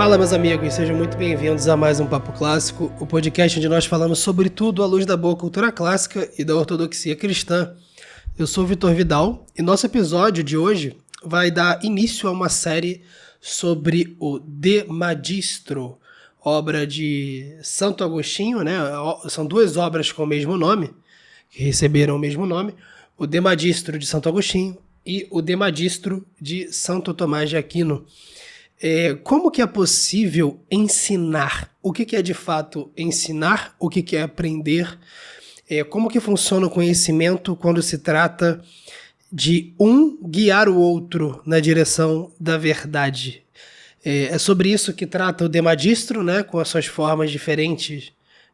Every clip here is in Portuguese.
Fala, meus amigos, sejam muito bem-vindos a mais um Papo Clássico, o podcast onde nós falamos sobre tudo à luz da boa cultura clássica e da ortodoxia cristã. Eu sou o Vitor Vidal e nosso episódio de hoje vai dar início a uma série sobre o De Magistro, obra de Santo Agostinho, né? São duas obras com o mesmo nome, que receberam o mesmo nome, o De Magistro de Santo Agostinho e o De Magistro de Santo Tomás de Aquino. Como que é possível ensinar? O que é de fato ensinar? O que é aprender? Como que funciona o conhecimento quando se trata de um guiar o outro na direção da verdade? É sobre isso que trata o De Magistro, né, com as suas formas diferentes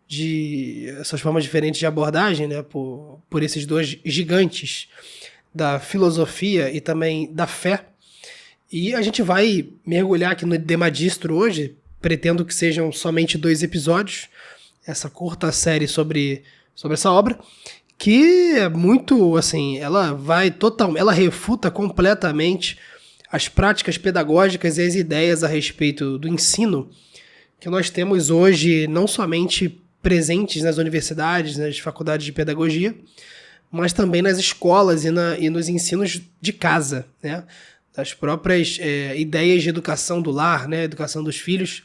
de abordagem, né, por esses dois gigantes da filosofia e também da fé. E a gente vai mergulhar aqui no De Magistro hoje, pretendo que sejam somente 2 episódios, essa curta série sobre essa obra, que é muito, assim, ela refuta completamente as práticas pedagógicas e as ideias a respeito do ensino que nós temos hoje, não somente presentes nas universidades, nas faculdades de pedagogia, mas também nas escolas e nos ensinos de casa, né? Das próprias ideias de educação do lar, né? Educação dos filhos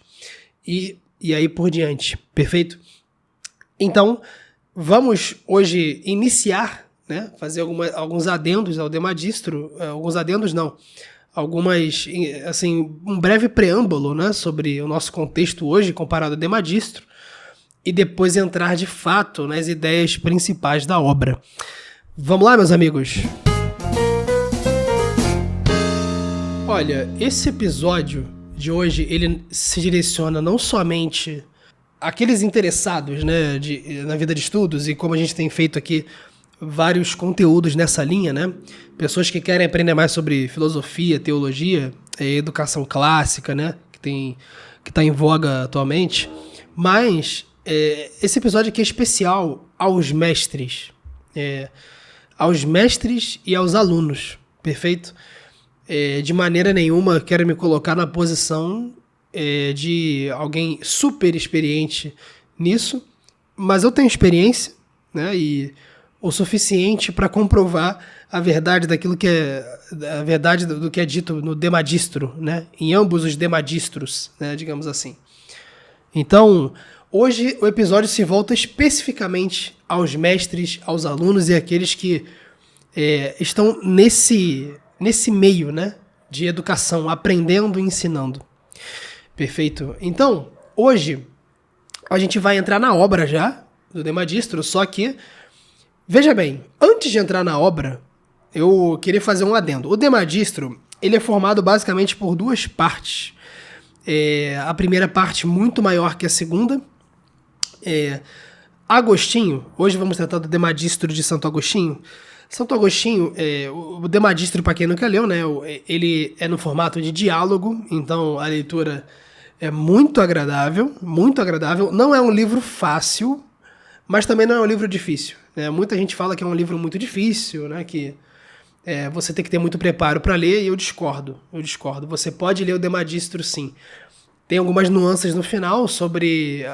e aí por diante, perfeito? Então, vamos hoje iniciar, né? Fazer alguns adendos ao De Magistro, um breve preâmbulo, né? Sobre o nosso contexto hoje comparado ao De Magistro e depois entrar de fato nas ideias principais da obra. Vamos lá, meus amigos? Olha, esse episódio de hoje, ele se direciona não somente àqueles interessados, né, na vida de estudos, e como a gente tem feito aqui vários conteúdos nessa linha, né, pessoas que querem aprender mais sobre filosofia, teologia, educação clássica, né, que está em voga atualmente, mas esse episódio aqui é especial aos mestres e aos alunos, perfeito? De maneira nenhuma quero me colocar na posição de alguém super experiente nisso, mas eu tenho experiência, né, e o suficiente para comprovar a verdade daquilo que a verdade do que é dito no De Magistro, né, em ambos os De Magistros, né, digamos assim. Então, hoje o episódio se volta especificamente aos mestres, aos alunos e àqueles que estão nesse meio, né, de educação, aprendendo e ensinando. Perfeito? Então, hoje, a gente vai entrar na obra já, do De Magistro, só que, veja bem, antes de entrar na obra, eu queria fazer um adendo. O De Magistro, ele é formado basicamente por 2 partes. A primeira parte muito maior que a segunda. Agostinho, hoje vamos tratar do De Magistro de Santo Agostinho. Santo Agostinho, o De Magistro, para quem nunca leu, né, ele é no formato de diálogo, então a leitura é muito agradável, muito agradável. Não é um livro fácil, mas também não é um livro difícil, né? Muita gente fala que é um livro muito difícil, né, que você tem que ter muito preparo para ler, e eu discordo. Você pode ler o De Magistro, sim. Tem algumas nuances no final sobre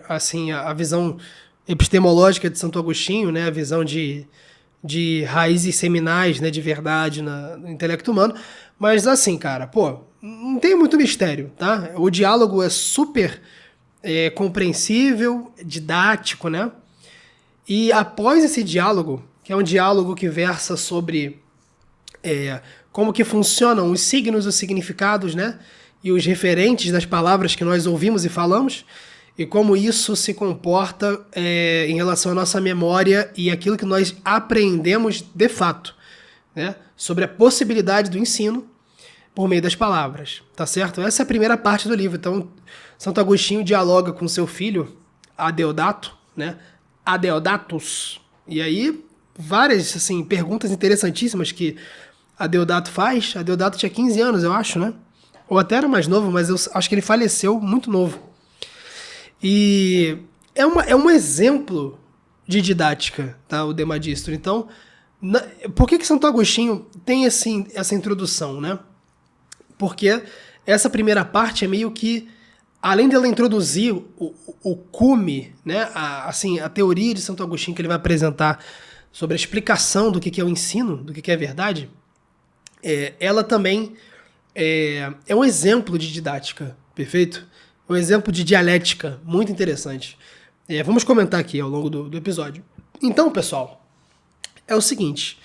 a visão epistemológica de Santo Agostinho, né, a visão de raízes seminais, né, de verdade no intelecto humano, mas assim, cara, não tem muito mistério, tá? O diálogo é super compreensível, didático, né? E após esse diálogo, que é um diálogo que versa sobre como que funcionam os signos, os significados, né, e os referentes das palavras que nós ouvimos e falamos, e como isso se comporta em relação à nossa memória e aquilo que nós aprendemos de fato, né? Sobre a possibilidade do ensino por meio das palavras, tá certo? Essa é a primeira parte do livro. Então, Santo Agostinho dialoga com seu filho, Adeodato, né? Adeodatus. E aí, várias perguntas interessantíssimas que Adeodato faz. Adeodato tinha 15 anos, eu acho, né? Ou até era mais novo, mas eu acho que ele faleceu muito novo. E é um exemplo de didática, tá, o De Magistro. Então, por que Santo Agostinho tem essa introdução, né? Porque essa primeira parte é meio que, além dela introduzir o cume, né, a teoria de Santo Agostinho que ele vai apresentar sobre a explicação do que é o ensino, do que é a verdade, ela também é um exemplo de didática, perfeito? Um exemplo de dialética muito interessante. Vamos comentar aqui ao longo do episódio. Então, pessoal, é o seguinte.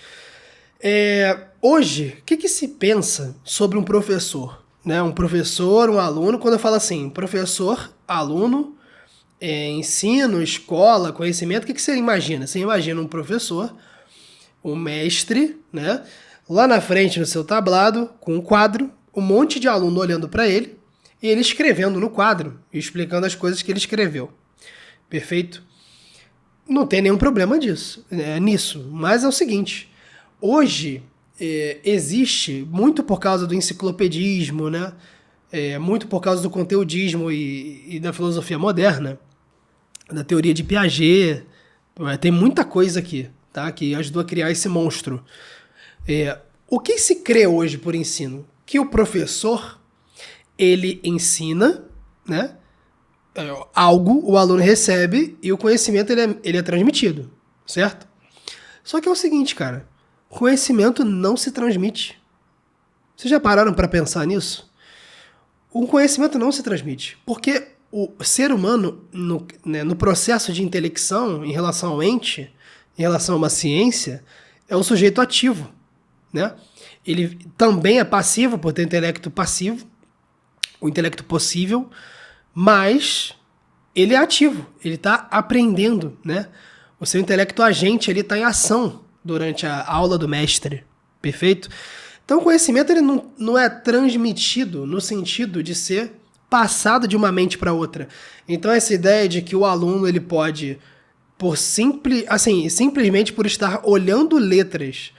Hoje, o que se pensa sobre um professor? Né? Um professor, um aluno, quando eu falo assim, professor, aluno, ensino, escola, conhecimento, o que você imagina? Você imagina um professor, um mestre, né? Lá na frente no seu tablado, com um quadro, um monte de aluno olhando para ele, e ele escrevendo no quadro, e explicando as coisas que ele escreveu. Perfeito? Não tem nenhum problema nisso, mas é o seguinte, hoje existe, muito por causa do enciclopedismo, né? Muito por causa do conteudismo e da filosofia moderna, da teoria de Piaget, tem muita coisa aqui, tá? Que ajudou a criar esse monstro. O que se crê hoje por ensino? Que o professor, ele ensina, né? Algo, o aluno recebe e o conhecimento ele é transmitido, certo? Só que é o seguinte, cara, conhecimento não se transmite. Vocês já pararam para pensar nisso? O conhecimento não se transmite, porque o ser humano, no processo de intelecção, em relação ao ente, em relação a uma ciência, é um sujeito ativo, né? Ele também é passivo, por ter intelecto passivo, o intelecto possível, mas ele é ativo, ele está aprendendo, né? O seu intelecto agente ele está em ação durante a aula do mestre, perfeito? Então o conhecimento ele não é transmitido no sentido de ser passado de uma mente para outra. Então essa ideia de que o aluno ele pode, simplesmente por estar olhando letras,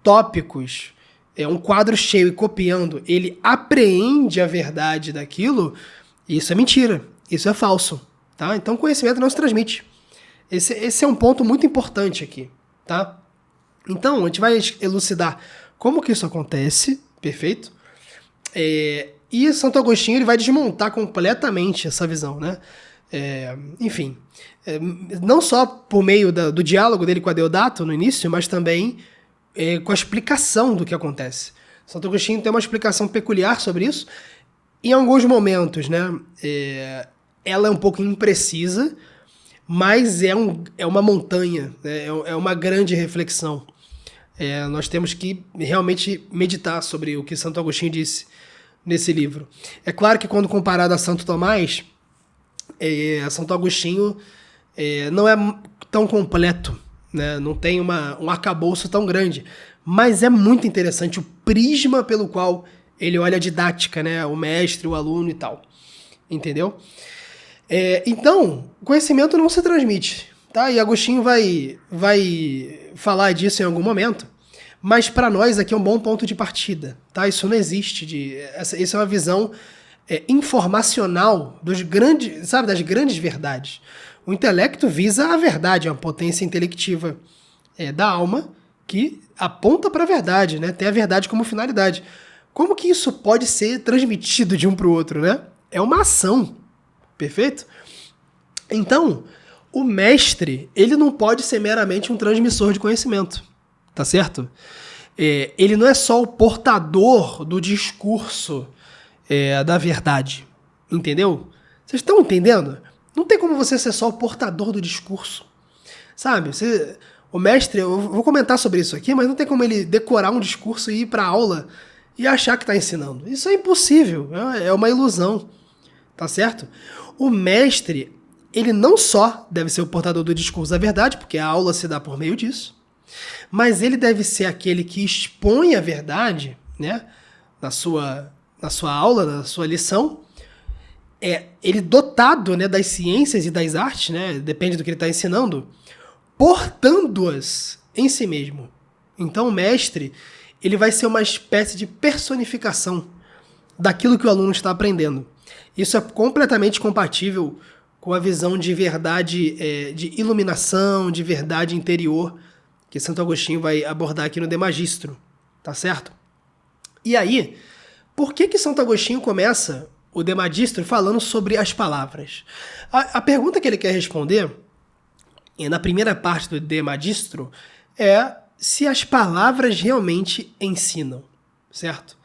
tópicos, um quadro cheio e copiando, ele apreende a verdade daquilo, isso é mentira, isso é falso, tá? Então conhecimento não se transmite. Esse é um ponto muito importante aqui, tá? Então a gente vai elucidar como que isso acontece, perfeito? E Santo Agostinho ele vai desmontar completamente essa visão, né? Enfim, não só por meio do diálogo dele com a Deodato no início, mas também com a explicação do que acontece. Santo Agostinho tem uma explicação peculiar sobre isso. Em alguns momentos, né, ela é um pouco imprecisa, mas é uma montanha, né, é uma grande reflexão. Nós temos que realmente meditar sobre o que Santo Agostinho disse nesse livro. É claro que quando comparado a Santo Tomás, Santo Agostinho não é tão completo, né? Não tem um arcabouço tão grande, mas é muito interessante o prisma pelo qual ele olha a didática, né? O mestre, o aluno e tal, entendeu? Então, o conhecimento não se transmite, tá? E Agostinho vai falar disso em algum momento, mas para nós aqui é um bom ponto de partida, tá? Isso não existe, essa é uma visão informacional das grandes verdades. O intelecto visa a verdade, é uma potência intelectiva da alma que aponta para a verdade, né? Tem a verdade como finalidade. Como que isso pode ser transmitido de um para o outro, né? É uma ação, perfeito? Então, o mestre, ele não pode ser meramente um transmissor de conhecimento, tá certo? Ele não é só o portador do discurso da verdade, entendeu? Vocês estão entendendo? Não tem como você ser só o portador do discurso, sabe? O mestre, eu vou comentar sobre isso aqui, mas não tem como ele decorar um discurso e ir para a aula e achar que está ensinando. Isso é impossível, é uma ilusão, tá certo? O mestre, ele não só deve ser o portador do discurso da verdade, porque a aula se dá por meio disso, mas ele deve ser aquele que expõe a verdade, né, na sua aula, na sua lição, ele dotado, né, das ciências e das artes, né, depende do que ele está ensinando, portando-as em si mesmo. Então o mestre, ele vai ser uma espécie de personificação daquilo que o aluno está aprendendo. Isso é completamente compatível com a visão de verdade, de iluminação, de verdade interior, que Santo Agostinho vai abordar aqui no De Magistro, tá certo? E aí, por que Santo Agostinho começa o De Magistro falando sobre as palavras? A pergunta que ele quer responder, na primeira parte do De Magistro, é se as palavras realmente ensinam, certo?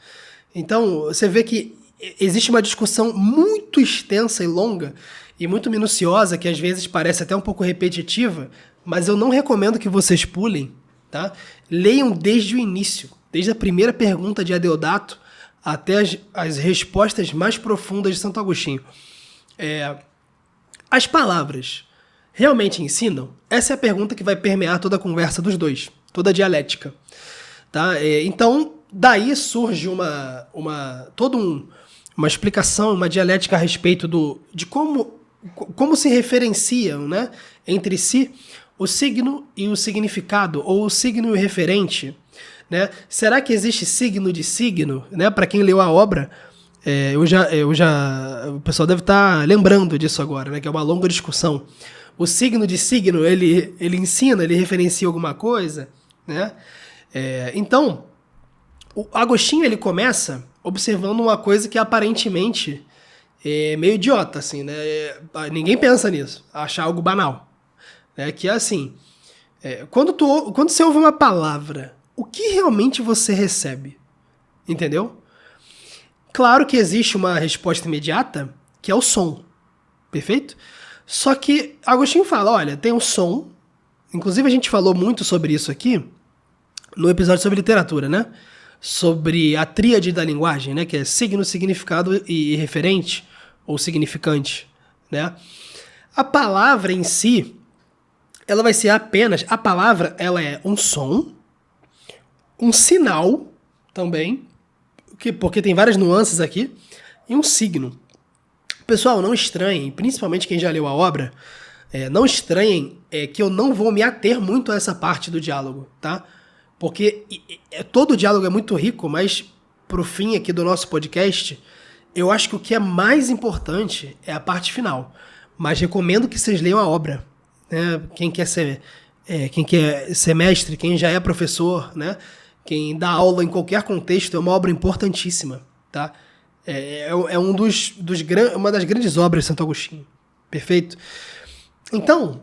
Então, você vê que existe uma discussão muito extensa e longa e muito minuciosa, que às vezes parece até um pouco repetitiva, mas eu não recomendo que vocês pulem, tá? Leiam desde o início, desde a primeira pergunta de Adeodato até as respostas mais profundas de Santo Agostinho. As palavras realmente ensinam? Essa é a pergunta que vai permear toda a conversa dos dois, toda a dialética. Tá? Então, daí surge uma explicação, uma dialética a respeito de como se referenciam, né, entre si o signo e o significado, ou o signo e o referente. Né? Será que existe signo de signo? Né? Para quem leu a obra, o pessoal deve estar lembrando disso agora, né? Que é uma longa discussão. O signo de signo, ele ensina, ele referencia alguma coisa, né? Então, o Agostinho, ele começa observando uma coisa que aparentemente é meio idiota, assim, né? Ninguém pensa nisso, achar algo banal, né? Que é assim, quando você ouve uma palavra, o que realmente você recebe? Entendeu? Claro que existe uma resposta imediata, que é o som, perfeito? Só que Agostinho fala, olha, tem um som, inclusive a gente falou muito sobre isso aqui, no episódio sobre literatura, né? Sobre a tríade da linguagem, né? Que é signo, significado e referente, ou significante, né? A palavra em si, ela vai ser apenas... A palavra, ela é um som, um sinal também, porque tem várias nuances aqui, e um signo. Pessoal, não estranhem, principalmente quem já leu a obra, não estranhem que eu não vou me ater muito a essa parte do diálogo, tá? Porque todo o diálogo é muito rico, mas pro fim aqui do nosso podcast, eu acho que o que é mais importante é a parte final. Mas recomendo que vocês leiam a obra, né? Quem quer ser mestre, quem já é professor, né? Quem dá aula em qualquer contexto, é uma obra importantíssima, tá? Uma das grandes obras de Santo Agostinho. Perfeito? Então,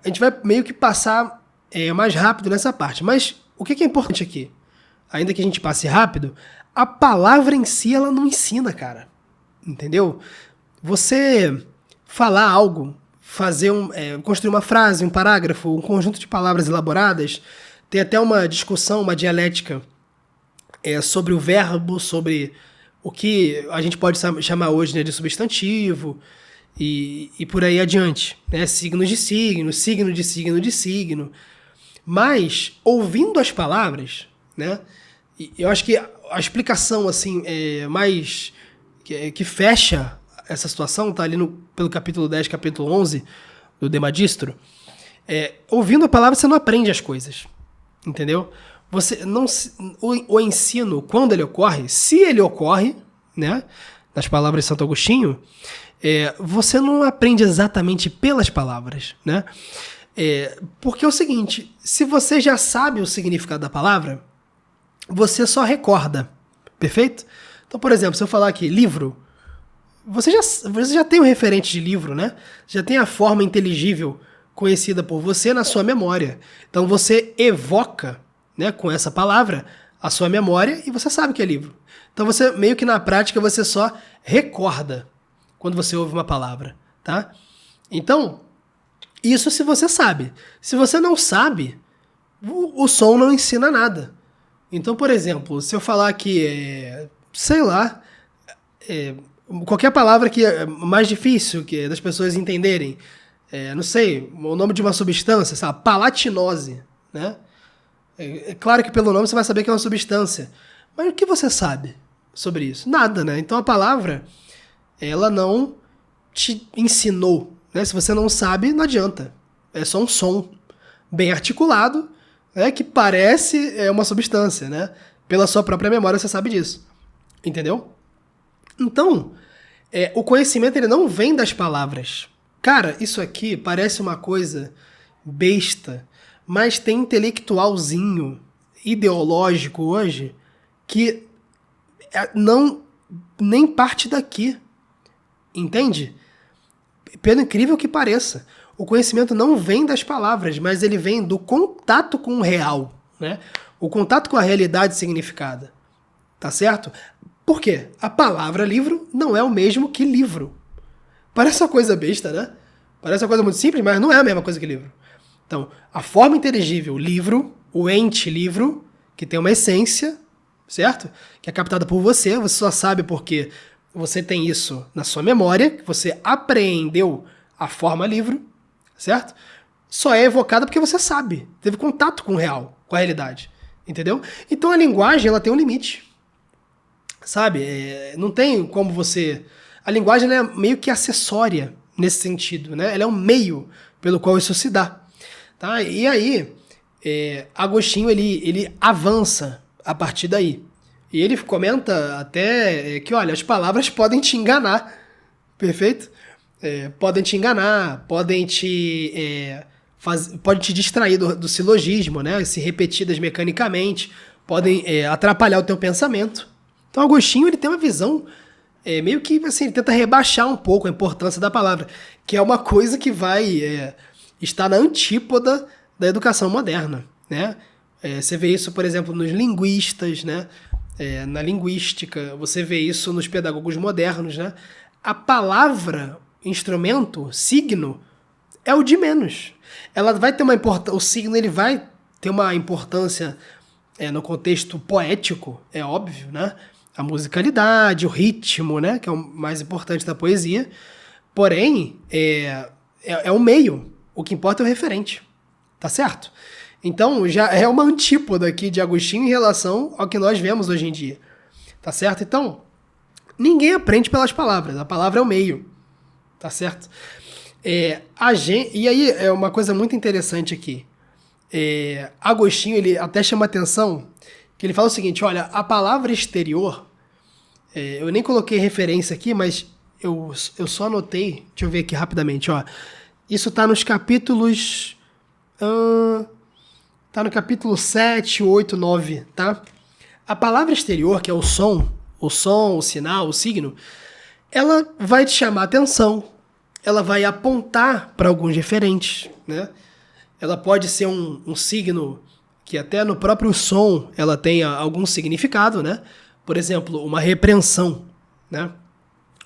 a gente vai meio que passar mais rápido nessa parte. Mas o que é importante aqui? Ainda que a gente passe rápido, a palavra em si, ela não ensina, cara. Entendeu? Você falar algo, construir uma frase, um parágrafo, um conjunto de palavras elaboradas, tem até uma discussão, uma dialética sobre o verbo, sobre o que a gente pode chamar hoje, né, de substantivo e por aí adiante. Né? Signos de signo, signo de signo de signo. Mas, ouvindo as palavras, né, eu acho que a explicação assim, mais que fecha essa situação está ali pelo capítulo 10, capítulo 11 do De Magistro. Ouvindo a palavra, você não aprende as coisas. Entendeu? O ensino, quando ele ocorre, se ele ocorre, né, nas palavras de Santo Agostinho, você não aprende exatamente pelas palavras, né? Porque é o seguinte, se você já sabe o significado da palavra, você só recorda, perfeito? Então, por exemplo, se eu falar aqui livro, você já tem o referente de livro, né? Já tem a forma inteligível conhecida por você na sua memória. Então você evoca, né, com essa palavra a sua memória e você sabe que é livro. Então você, meio que na prática, você só recorda quando você ouve uma palavra, tá? Então, isso se você sabe. Se você não sabe, o som não ensina nada. Então, por exemplo, se eu falar que, sei lá, qualquer palavra que é mais difícil que das pessoas entenderem, não sei, o nome de uma substância, sabe? Palatinose, né? É claro que pelo nome você vai saber que é uma substância. Mas o que você sabe sobre isso? Nada, né? Então a palavra, ela não te ensinou, né? Se você não sabe, não adianta. É só um som bem articulado, né? Que parece uma substância, né? Pela sua própria memória você sabe disso. Entendeu? Então, o conhecimento ele não vem das palavras. Cara, isso aqui parece uma coisa besta, mas tem intelectualzinho, ideológico hoje, que não nem parte daqui. Entende? Pelo incrível que pareça, o conhecimento não vem das palavras, mas ele vem do contato com o real, né? O contato com a realidade significada. Tá certo? Por quê? A palavra livro não é o mesmo que livro. Parece uma coisa besta, né? Parece uma coisa muito simples, mas não é a mesma coisa que livro. Então, a forma inteligível livro, o ente livro, que tem uma essência, certo? Que é captada por você só sabe porque você tem isso na sua memória, que você apreendeu a forma livro, certo? Só é evocada porque você sabe, teve contato com o real, com a realidade, entendeu? Então a linguagem, ela tem um limite, sabe? Não tem como você... A linguagem, ela é meio que acessória nesse sentido, né? Ela é um meio pelo qual isso se dá, tá? E aí, Agostinho, ele avança a partir daí. E ele comenta até que, olha, as palavras podem te enganar, perfeito? Podem te enganar, podem te distrair do silogismo, né? Se repetidas mecanicamente, podem atrapalhar o teu pensamento. Então, Agostinho, ele tem uma visão meio que, assim, ele tenta rebaixar um pouco a importância da palavra, que é uma coisa que vai estar na antípoda da educação moderna, né? Você vê isso, por exemplo, nos linguistas, né? Na linguística, você vê isso nos pedagogos modernos, né? A palavra, instrumento, signo, é o de menos. Ela vai ter uma importância, o signo ele vai ter uma importância no contexto poético, é óbvio, né? A musicalidade, o ritmo, né? Que é o mais importante da poesia. Porém, é o meio. O que importa é o referente. Tá certo? Então, já é uma antípoda aqui de Agostinho em relação ao que nós vemos hoje em dia. Tá certo? Então, ninguém aprende pelas palavras. A palavra é o meio. Tá certo? E aí, é uma coisa muito interessante aqui. Agostinho, ele até chama atenção que ele fala o seguinte, olha, a palavra exterior, eu nem coloquei referência aqui, mas eu só anotei, deixa eu ver aqui rapidamente, ó. Isso está nos capítulos... Tá no capítulo 7, 8, 9, tá? A palavra exterior, que é o som, o sinal, o signo, ela vai te chamar a atenção, ela vai apontar para alguns referentes, né? Ela pode ser um signo que até no próprio som ela tenha algum significado, né? Por exemplo, uma repreensão, né?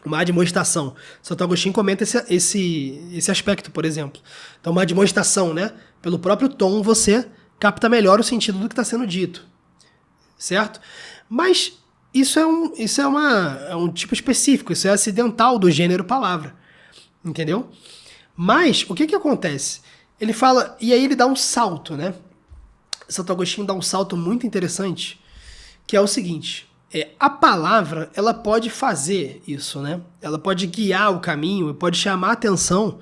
Uma admoestação. Santo Agostinho comenta esse aspecto, por exemplo. Então, uma admoestação, né? Pelo próprio tom, você capta melhor o sentido do que está sendo dito. Certo? Mas isso é um tipo específico, isso é acidental do gênero palavra. Entendeu? Mas, o que acontece? Ele fala, e aí ele dá um salto, né? Santo Agostinho dá um salto muito interessante, que é o seguinte, a palavra, ela pode fazer isso, né? Ela pode guiar o caminho, pode chamar a atenção,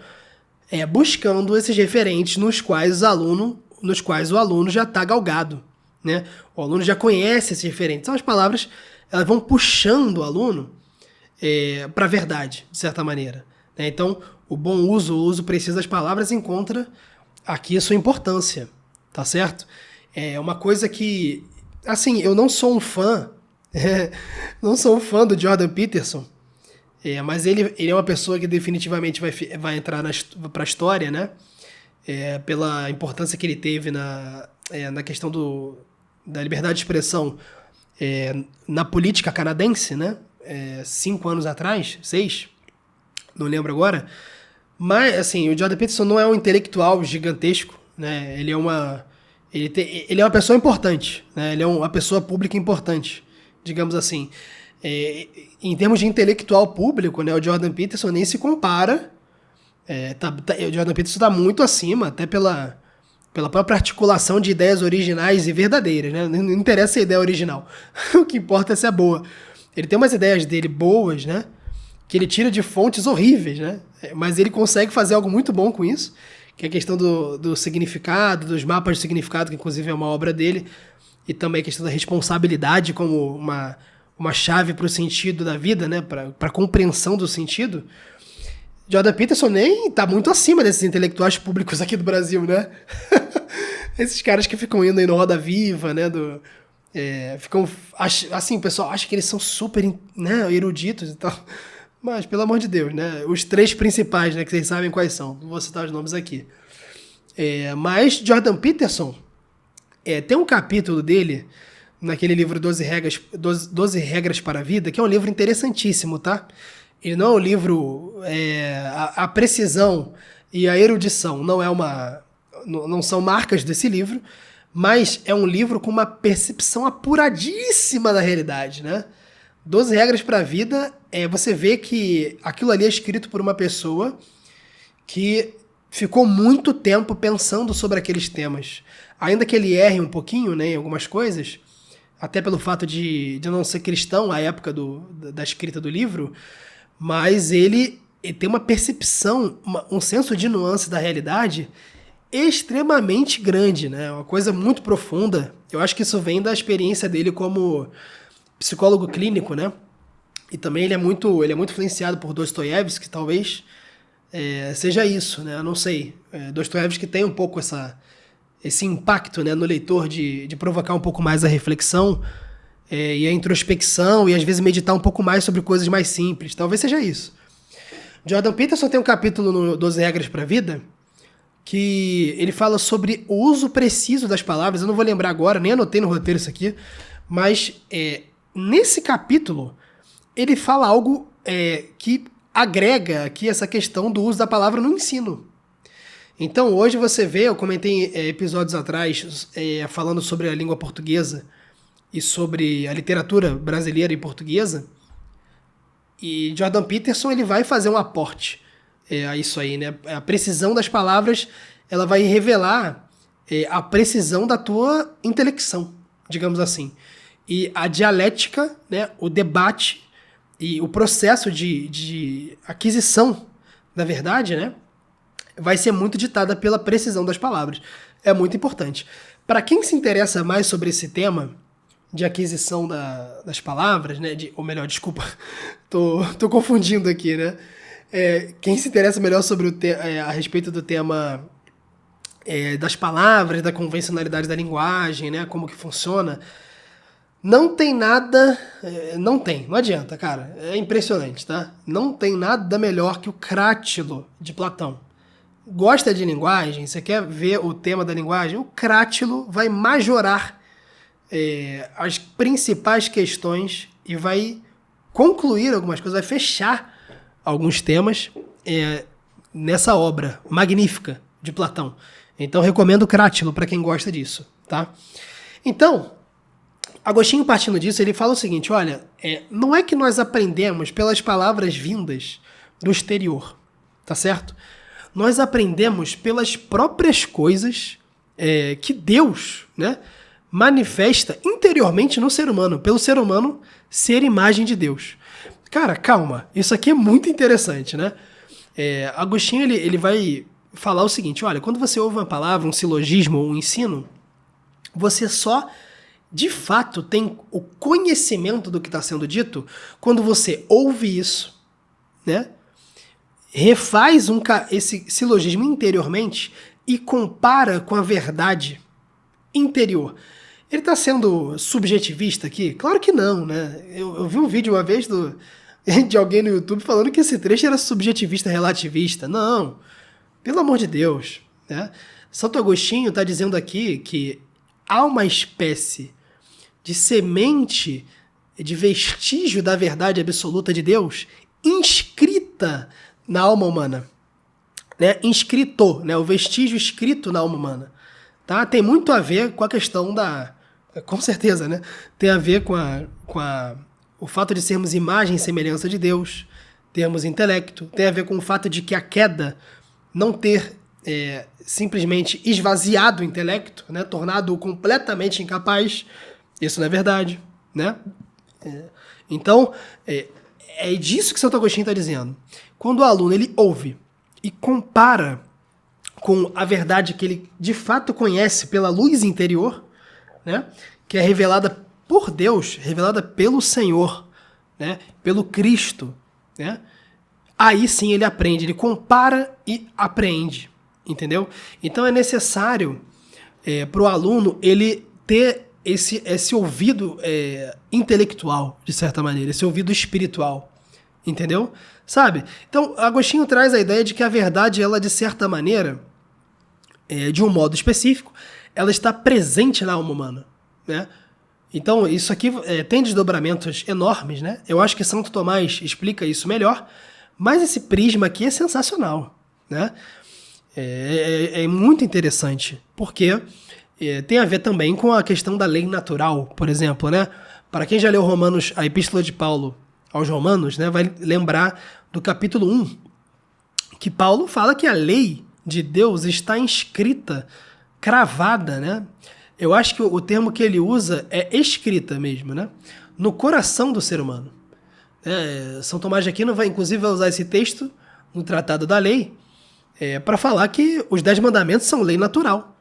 buscando esses referentes nos quais o aluno já está galgado, né? O aluno já conhece esses referentes. São as palavras, elas vão puxando o aluno para a verdade, de certa maneira, né? Então, o uso preciso das palavras encontra aqui a sua importância, tá certo? É uma coisa que, assim, eu não sou um fã, não sou um fã do Jordan Peterson, mas ele é uma pessoa que definitivamente vai entrar para a história, né? Pela importância que ele teve na questão da liberdade de expressão na política canadense, né? 5 anos atrás, 6, não lembro agora. Mas, assim, o Jordan Peterson não é um intelectual gigantesco, né? Ele é uma pessoa importante, né? Ele é uma pessoa pública importante, digamos assim. Em termos de intelectual público, né, o Jordan Peterson nem se compara. O Jordan Peterson está muito acima, até pela própria articulação de ideias originais e verdadeiras, né? Não interessa a ideia original. O que importa é se é boa. Ele tem umas ideias dele boas, né? Que ele tira de fontes horríveis, né? Mas ele consegue fazer algo muito bom com isso, que é a questão do significado, dos mapas de significado, que inclusive é uma obra dele, e também a questão da responsabilidade como uma chave para o sentido da vida, né? Para a compreensão do sentido. Jordan Peterson nem tá muito acima desses intelectuais públicos aqui do Brasil, né? Esses caras que ficam indo aí no Roda Viva, né? Assim, o pessoal acha que eles são super, né, eruditos e tal. Mas, pelo amor de Deus, né? Os 3 principais, né? Que vocês sabem quais são. Não vou citar os nomes aqui. Mas Jordan Peterson, tem um capítulo dele, naquele livro 12 Regras para a Vida, que é um livro interessantíssimo, tá? Ele não é um livro... a precisão e a erudição não são marcas desse livro, mas é um livro com uma percepção apuradíssima da realidade, né? 12 Regras para a Vida, você vê que aquilo ali é escrito por uma pessoa que ficou muito tempo pensando sobre aqueles temas. Ainda que ele erre um pouquinho, né, em algumas coisas, até pelo fato de não ser cristão à época da escrita do livro, mas ele tem uma percepção, um senso de nuance da realidade extremamente grande, né? Uma coisa muito profunda. Eu acho que isso vem da experiência dele como psicólogo clínico, né? E também ele é muito influenciado por Dostoiévski, que talvez seja isso, né? Eu não sei. Dostoiévski tem um pouco esse impacto, né, no leitor de provocar um pouco mais a reflexão e a introspecção e às vezes meditar um pouco mais sobre coisas mais simples. Talvez seja isso. Jordan Peterson tem um capítulo no 12 Regras para a Vida que ele fala sobre o uso preciso das palavras. Eu não vou lembrar agora, nem anotei no roteiro isso aqui, mas nesse capítulo ele fala algo que agrega aqui essa questão do uso da palavra no ensino. Então hoje você vê, eu comentei episódios atrás falando sobre a língua portuguesa e sobre a literatura brasileira e portuguesa, e Jordan Peterson ele vai fazer um aporte a isso aí, né? A precisão das palavras, ela vai revelar a precisão da tua intelecção, digamos assim. E a dialética, né, o debate e o processo de aquisição da verdade, né, vai ser muito ditada pela precisão das palavras. É muito importante. Para quem se interessa mais sobre esse tema de aquisição das palavras, né, ou melhor, desculpa, tô confundindo aqui, né? Quem se interessa melhor sobre a respeito do tema das palavras, da convencionalidade da linguagem, né, como que funciona, não tem nada, não adianta, cara, é impressionante, tá? Não tem nada melhor que o Crátilo de Platão. Gosta de linguagem, você quer ver o tema da linguagem, o Crátilo vai majorar as principais questões e vai concluir algumas coisas, vai fechar alguns temas nessa obra magnífica de Platão. Então, recomendo o Crátilo para quem gosta disso, tá? Então, Agostinho, partindo disso, ele fala o seguinte, olha, não é que nós aprendemos pelas palavras vindas do exterior, tá certo? Nós aprendemos pelas próprias coisas que Deus, né, manifesta interiormente no ser humano, pelo ser humano ser imagem de Deus. Cara, calma, isso aqui é muito interessante, né? Agostinho ele vai falar o seguinte, olha, quando você ouve uma palavra, um silogismo ou um ensino, você só, de fato, tem o conhecimento do que está sendo dito quando você ouve isso, né? Refaz esse silogismo interiormente e compara com a verdade interior. Ele está sendo subjetivista aqui? Claro que não, né? Eu vi um vídeo uma vez de alguém no YouTube falando que esse trecho era subjetivista relativista. Não, pelo amor de Deus, né? Santo Agostinho está dizendo aqui que há uma espécie de semente, de vestígio da verdade absoluta de Deus inscrita na alma humana, né? Inscrito, né? O vestígio escrito na alma humana, tá? Tem muito a ver com a questão com certeza, né? Tem a ver com o fato de sermos imagem e semelhança de Deus, termos intelecto, tem a ver com o fato de que a queda não ter simplesmente esvaziado o intelecto, né? Tornado-o completamente incapaz. Isso não é verdade, né? Então, é disso que Santo Agostinho está dizendo. Quando o aluno ele ouve e compara com a verdade que ele de fato conhece pela luz interior, né, que é revelada por Deus, revelada pelo Senhor, né, pelo Cristo, né, aí sim ele aprende, ele compara e aprende, entendeu? Então é necessário para o aluno ele ter esse ouvido intelectual, de certa maneira, esse ouvido espiritual, entendeu? Sabe? Então, Agostinho traz a ideia de que a verdade, ela, de certa maneira, de um modo específico, ela está presente na alma humana, né? Então, isso aqui tem desdobramentos enormes, né? Eu acho que Santo Tomás explica isso melhor, mas esse prisma aqui é sensacional, né? É muito interessante, porque tem a ver também com a questão da lei natural, por exemplo, né? Para quem já leu Romanos, a Epístola de Paulo aos Romanos, né, vai lembrar do capítulo 1, que Paulo fala que a lei de Deus está inscrita, cravada, né? Eu acho que o termo que ele usa é escrita mesmo, né? No coração do ser humano. São Tomás de Aquino vai, inclusive, usar esse texto no Tratado da Lei para falar que os 10 mandamentos são lei natural.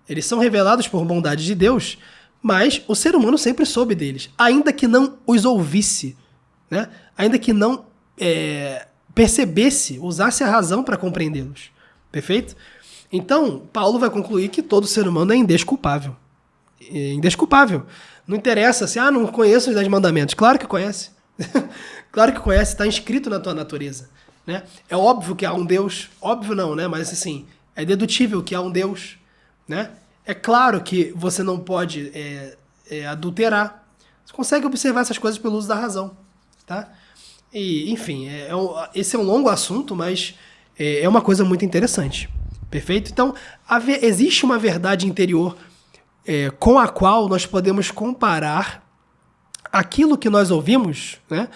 Eles são revelados por bondade de Deus, mas o ser humano sempre soube deles, ainda que não os ouvisse, né? Ainda que não percebesse, usasse a razão para compreendê-los. Perfeito? Então, Paulo vai concluir que todo ser humano é indesculpável. Indesculpável. Não interessa se, não conheço os 10 mandamentos. Claro que conhece. Claro que conhece, está inscrito na tua natureza, né? É óbvio que há um Deus. Óbvio não, né? Mas assim, é dedutível que há um Deus, né? É claro que você não pode adulterar. Você consegue observar essas coisas pelo uso da razão, tá? E, enfim, esse é um longo assunto, mas é uma coisa muito interessante. Perfeito? Então, existe uma verdade interior com a qual nós podemos comparar aquilo que nós ouvimos, né?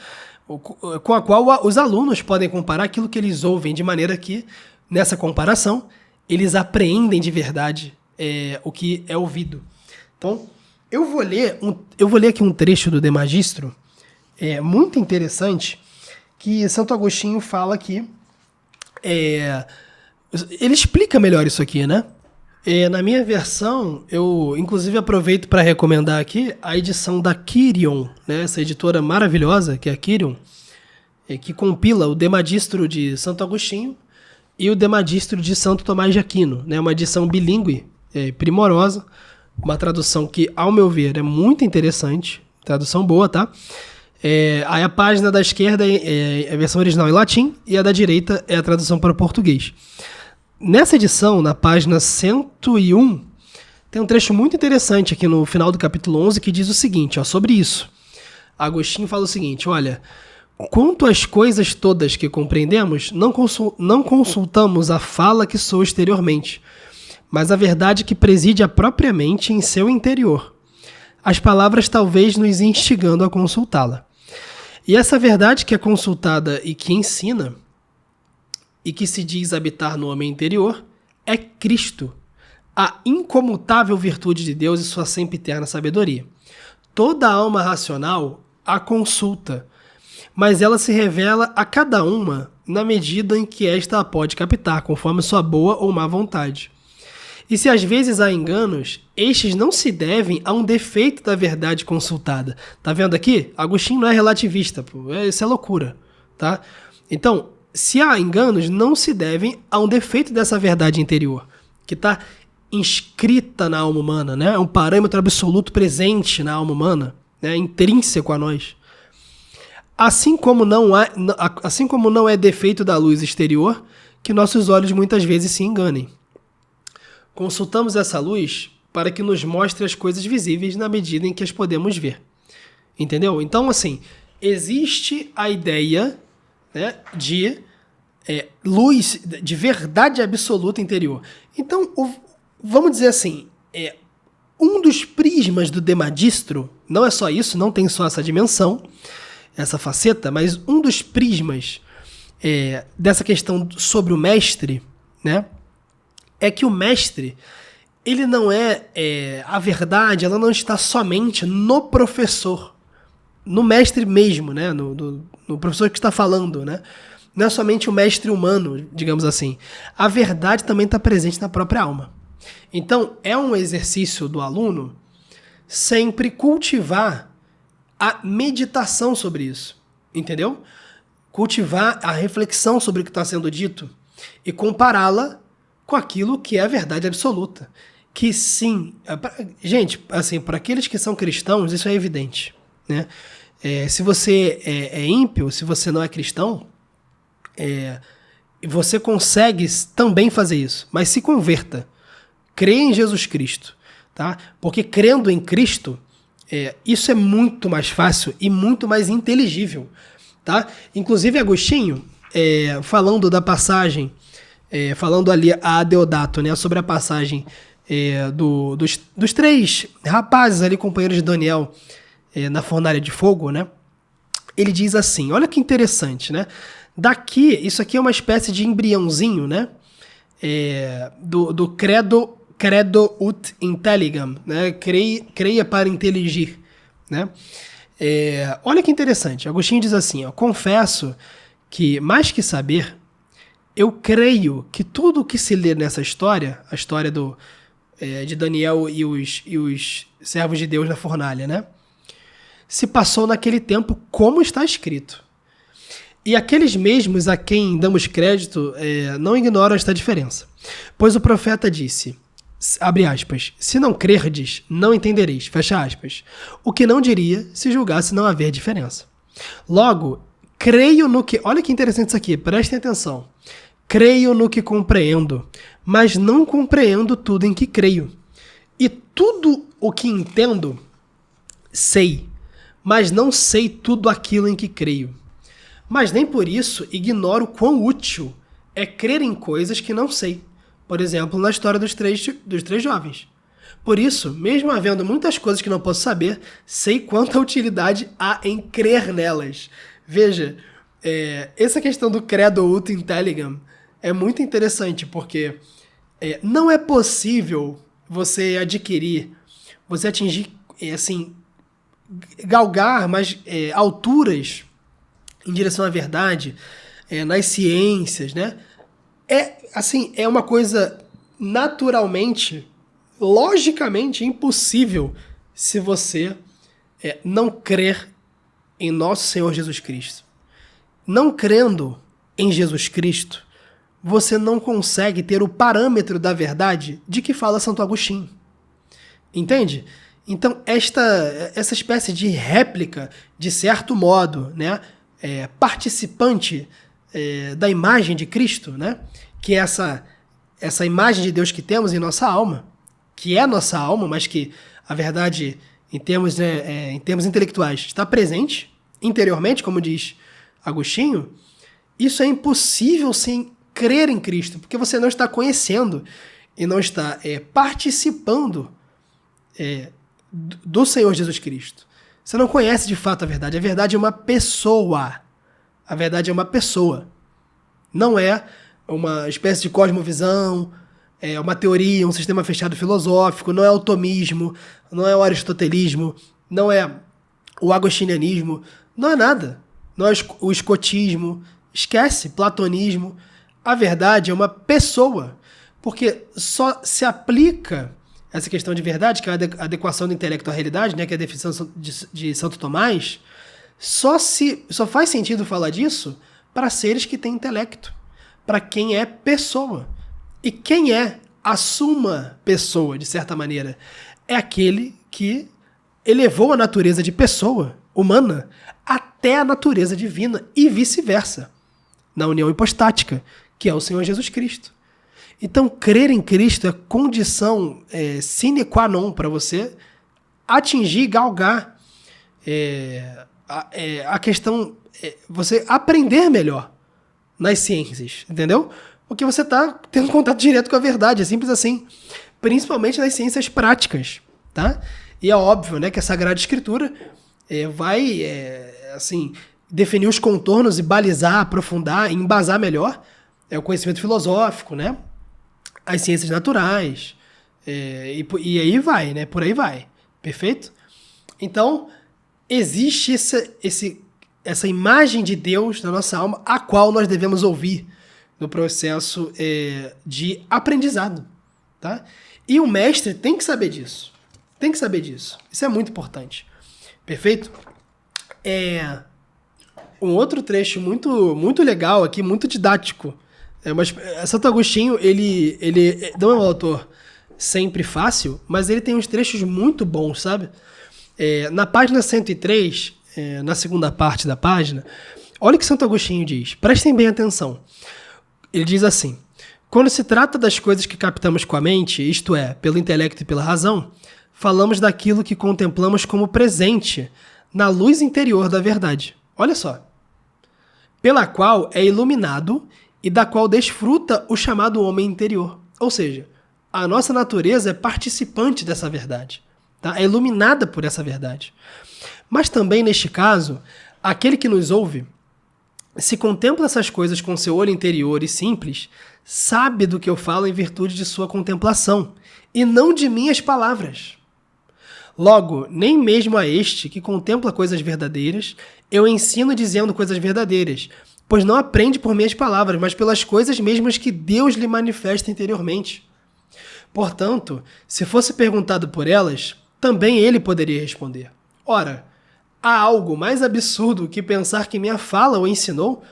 Com a qual os alunos podem comparar aquilo que eles ouvem, de maneira que, nessa comparação, eles apreendem de verdade o que é ouvido. Então, eu vou ler aqui um trecho do De Magistro, muito interessante, que Santo Agostinho fala que ele explica melhor isso aqui, né? Na minha versão, eu inclusive aproveito para recomendar aqui a edição da Quirion, né? Essa editora maravilhosa, que é a Quirion, que compila o De Magistro de Santo Agostinho e o De Magistro de Santo Tomás de Aquino, né? Uma edição bilíngue, primorosa, uma tradução que, ao meu ver, é muito interessante, tradução boa, tá? Aí a página da esquerda é a versão original em latim e a da direita é a tradução para o português. Nessa edição, na página 101, tem um trecho muito interessante aqui no final do capítulo 11 que diz o seguinte, sobre isso. Agostinho fala o seguinte, olha, quanto às coisas todas que compreendemos, não consultamos a fala que soa exteriormente, mas a verdade que preside a própria mente em seu interior. As palavras talvez nos instigando a consultá-la. E essa verdade que é consultada e que ensina, e que se diz habitar no homem interior, é Cristo, a incomutável virtude de Deus e sua sempre eterna sabedoria. Toda alma racional a consulta, mas ela se revela a cada uma na medida em que esta a pode captar, conforme sua boa ou má vontade. E se às vezes há enganos, estes não se devem a um defeito da verdade consultada. Tá vendo aqui? Agostinho não é relativista, pô. Isso é loucura, tá? Então, se há enganos, não se devem a um defeito dessa verdade interior, que está inscrita na alma humana, né? É um parâmetro absoluto presente na alma humana, né? Intrínseco a nós. Assim como não é defeito da luz exterior, que nossos olhos muitas vezes se enganem. Consultamos essa luz para que nos mostre as coisas visíveis na medida em que as podemos ver. Entendeu? Então, assim, existe a ideia, né, de luz, de verdade absoluta interior. Então, vamos dizer assim, um dos prismas do De Magistro, não é só isso, não tem só essa dimensão, essa faceta, mas um dos prismas dessa questão sobre o mestre, né, é que o mestre, ele não a verdade, ela não está somente no professor, no mestre mesmo, né, no professor que está falando, né, não é somente o mestre humano, digamos assim. A verdade também está presente na própria alma. Então, é um exercício do aluno sempre cultivar a meditação sobre isso, entendeu? Cultivar a reflexão sobre o que está sendo dito e compará-la com aquilo que é a verdade absoluta. que sim, gente, assim, para aqueles que são cristãos, isso é evidente, né? Se você é ímpio, se você não é cristão, você consegue também fazer isso, mas se converta, creia em Jesus Cristo, tá? Porque crendo em Cristo, isso é muito mais fácil e muito mais inteligível, tá? Inclusive Agostinho, falando da passagem, falando ali a Deodato, né, sobre a passagem dos três rapazes ali, companheiros de Daniel, na fornalha de fogo, né? Ele diz assim, olha que interessante, né? Daqui, isso aqui é uma espécie de embriãozinho, né? Do credo ut intelligam, né? Creia para inteligir, né? Olha que interessante, Agostinho diz assim, ó, confesso que, mais que saber, eu creio que tudo o que se lê nessa história, a história de Daniel e os servos de Deus na fornalha, né? Se passou naquele tempo como está escrito. E aqueles mesmos a quem damos crédito não ignoram esta diferença. Pois o profeta disse, abre aspas, se não crerdes, não entendereis, fecha aspas. O que não diria se julgasse não haver diferença. Logo, creio no que... Olha que interessante isso aqui, prestem atenção. Creio no que compreendo, mas não compreendo tudo em que creio. E tudo o que entendo, sei, mas não sei tudo aquilo em que creio. Mas nem por isso ignoro quão útil é crer em coisas que não sei. Por exemplo, na história dos três jovens. Por isso, mesmo havendo muitas coisas que não posso saber, sei quanta utilidade há em crer nelas. Veja, essa questão do credo ut intelligam é muito interessante, porque não é possível você atingir, assim, galgar mais alturas em direção à verdade, nas ciências, né? É uma coisa naturalmente, logicamente impossível se você não crer em nosso Senhor Jesus Cristo. Não crendo em Jesus Cristo, você não consegue ter o parâmetro da verdade de que fala Santo Agostinho. Entende? Então, essa espécie de réplica, de certo modo, né, participante da imagem de Cristo, né, que é essa imagem de Deus que temos em nossa alma, que é nossa alma, mas que a verdade, em termos intelectuais, está presente interiormente, como diz Agostinho. Isso é impossível sem crer em Cristo, porque você não está conhecendo e não está participando do Senhor Jesus Cristo. Você não conhece de fato a verdade. A verdade é uma pessoa. A verdade é uma pessoa. Não é uma espécie de cosmovisão, uma teoria, um sistema fechado filosófico, não é o tomismo, não é o aristotelismo, não é o agostinianismo, não é nada. Não é o escotismo, esquece, platonismo. A verdade é uma pessoa, porque só se aplica essa questão de verdade, que é a adequação do intelecto à realidade, né, que é a definição de Santo Tomás, só faz sentido falar disso para seres que têm intelecto, para quem é pessoa. E quem é a suma pessoa, de certa maneira? É aquele que elevou a natureza de pessoa humana até a natureza divina e vice-versa, na união hipostática, que é o Senhor Jesus Cristo. Então, crer em Cristo é condição sine qua non para você atingir, galgar a questão, você aprender melhor nas ciências, entendeu? Porque você está tendo contato direto com a verdade, é simples assim. Principalmente nas ciências práticas, tá? E é óbvio, né, que a Sagrada Escritura vai, assim, definir os contornos e balizar, aprofundar, embasar melhor o conhecimento filosófico, né? As ciências naturais, e aí vai, né? Por aí vai. Perfeito? Então, existe essa imagem de Deus na nossa alma, a qual nós devemos ouvir no processo de aprendizado, tá? E o mestre tem que saber disso. Tem que saber disso. Isso é muito importante. Perfeito? Um outro trecho muito, muito legal aqui, muito didático. Mas Santo Agostinho, ele não é um autor sempre fácil, mas ele tem uns trechos muito bons, sabe? Na página 103, na segunda parte da página, olha o que Santo Agostinho diz. Prestem bem atenção. Ele diz assim: quando se trata das coisas que captamos com a mente, isto é, pelo intelecto e pela razão, falamos daquilo que contemplamos como presente, na luz interior da verdade. Olha só. Pela qual é iluminado e da qual desfruta o chamado homem interior. Ou seja, a nossa natureza é participante dessa verdade, tá? É iluminada por essa verdade. Mas também, neste caso, aquele que nos ouve, se contempla essas coisas com seu olho interior e simples, sabe do que eu falo em virtude de sua contemplação, e não de minhas palavras. Logo, nem mesmo a este, que contempla coisas verdadeiras, eu ensino dizendo coisas verdadeiras, pois não aprende por minhas palavras, mas pelas coisas mesmas que Deus lhe manifesta interiormente. Portanto, se fosse perguntado por elas, também ele poderia responder. Ora, há algo mais absurdo que pensar que minha fala o ensinou,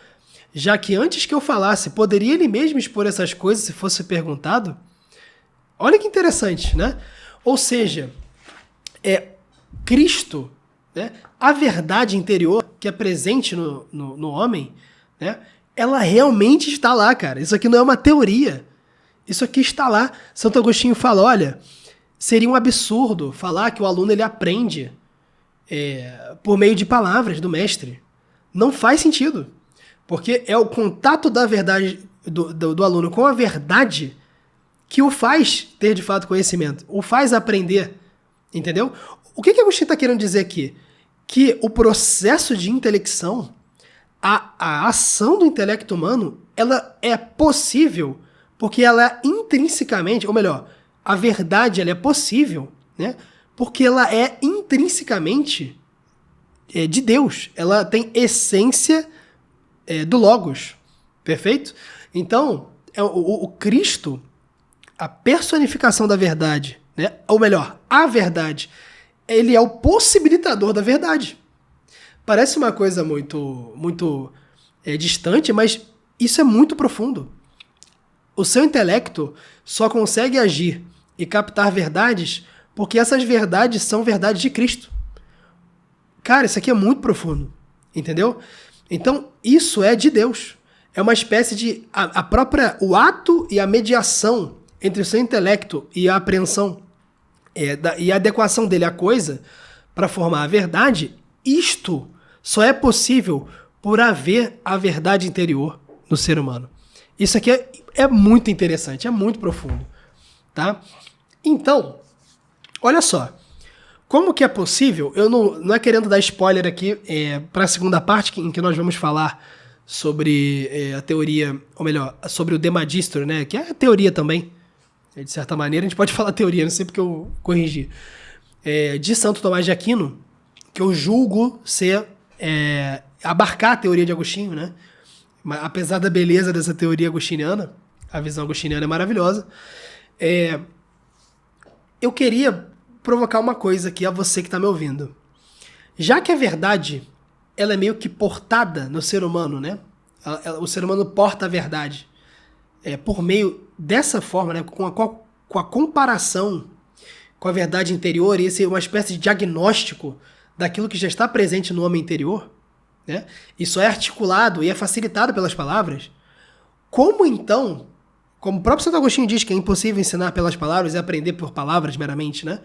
já que antes que eu falasse, poderia ele mesmo expor essas coisas se fosse perguntado? Olha que interessante, né? Ou seja, Cristo, né, a verdade interior que é presente no homem, né, ela realmente está lá, cara. Isso aqui não é uma teoria. Isso aqui está lá. Santo Agostinho fala, olha, seria um absurdo falar que o aluno ele aprende por meio de palavras do mestre. Não faz sentido. Porque é o contato da verdade do aluno com a verdade que o faz ter de fato conhecimento, o faz aprender. Entendeu? O que Agostinho está querendo dizer aqui? Que o processo de intelecção, a ação do intelecto humano, ela é possível porque ela é intrinsecamente, ou melhor, a verdade ela é possível, né? Porque ela é intrinsecamente de Deus. Ela tem essência do Logos. Perfeito? Então, o Cristo, a personificação da verdade, né? Ou melhor, a verdade, ele é o possibilitador da verdade. Parece uma coisa muito distante, mas isso é muito profundo. O seu intelecto só consegue agir e captar verdades porque essas verdades são verdades de Cristo. Cara, isso aqui é muito profundo, entendeu? Então, isso é de Deus. É uma espécie de... o ato e a mediação entre o seu intelecto e a apreensão e a adequação dele à coisa para formar a verdade, isto só é possível por haver a verdade interior no ser humano. Isso aqui é muito interessante, é muito profundo, tá? Então, olha só, como que é possível, eu não é querendo dar spoiler aqui para a segunda parte em que nós vamos falar sobre a teoria, ou melhor, sobre o De Magistro, né, que é a teoria também, de certa maneira, a gente pode falar teoria, não sei porque eu corrigi, de Santo Tomás de Aquino, que eu julgo ser, abarcar a teoria de Agostinho, né? Mas, apesar da beleza dessa teoria agostiniana, a visão agostiniana é maravilhosa, eu queria provocar uma coisa aqui a você que está me ouvindo. Já que a verdade ela é meio que portada no ser humano, né? O ser humano porta a verdade por meio dessa forma, né? Com a comparação com a verdade interior, e esse é uma espécie de diagnóstico daquilo que já está presente no homem interior, né? Isso é articulado e é facilitado pelas palavras. Como então, como o próprio Santo Agostinho diz que é impossível ensinar pelas palavras e aprender por palavras meramente, né?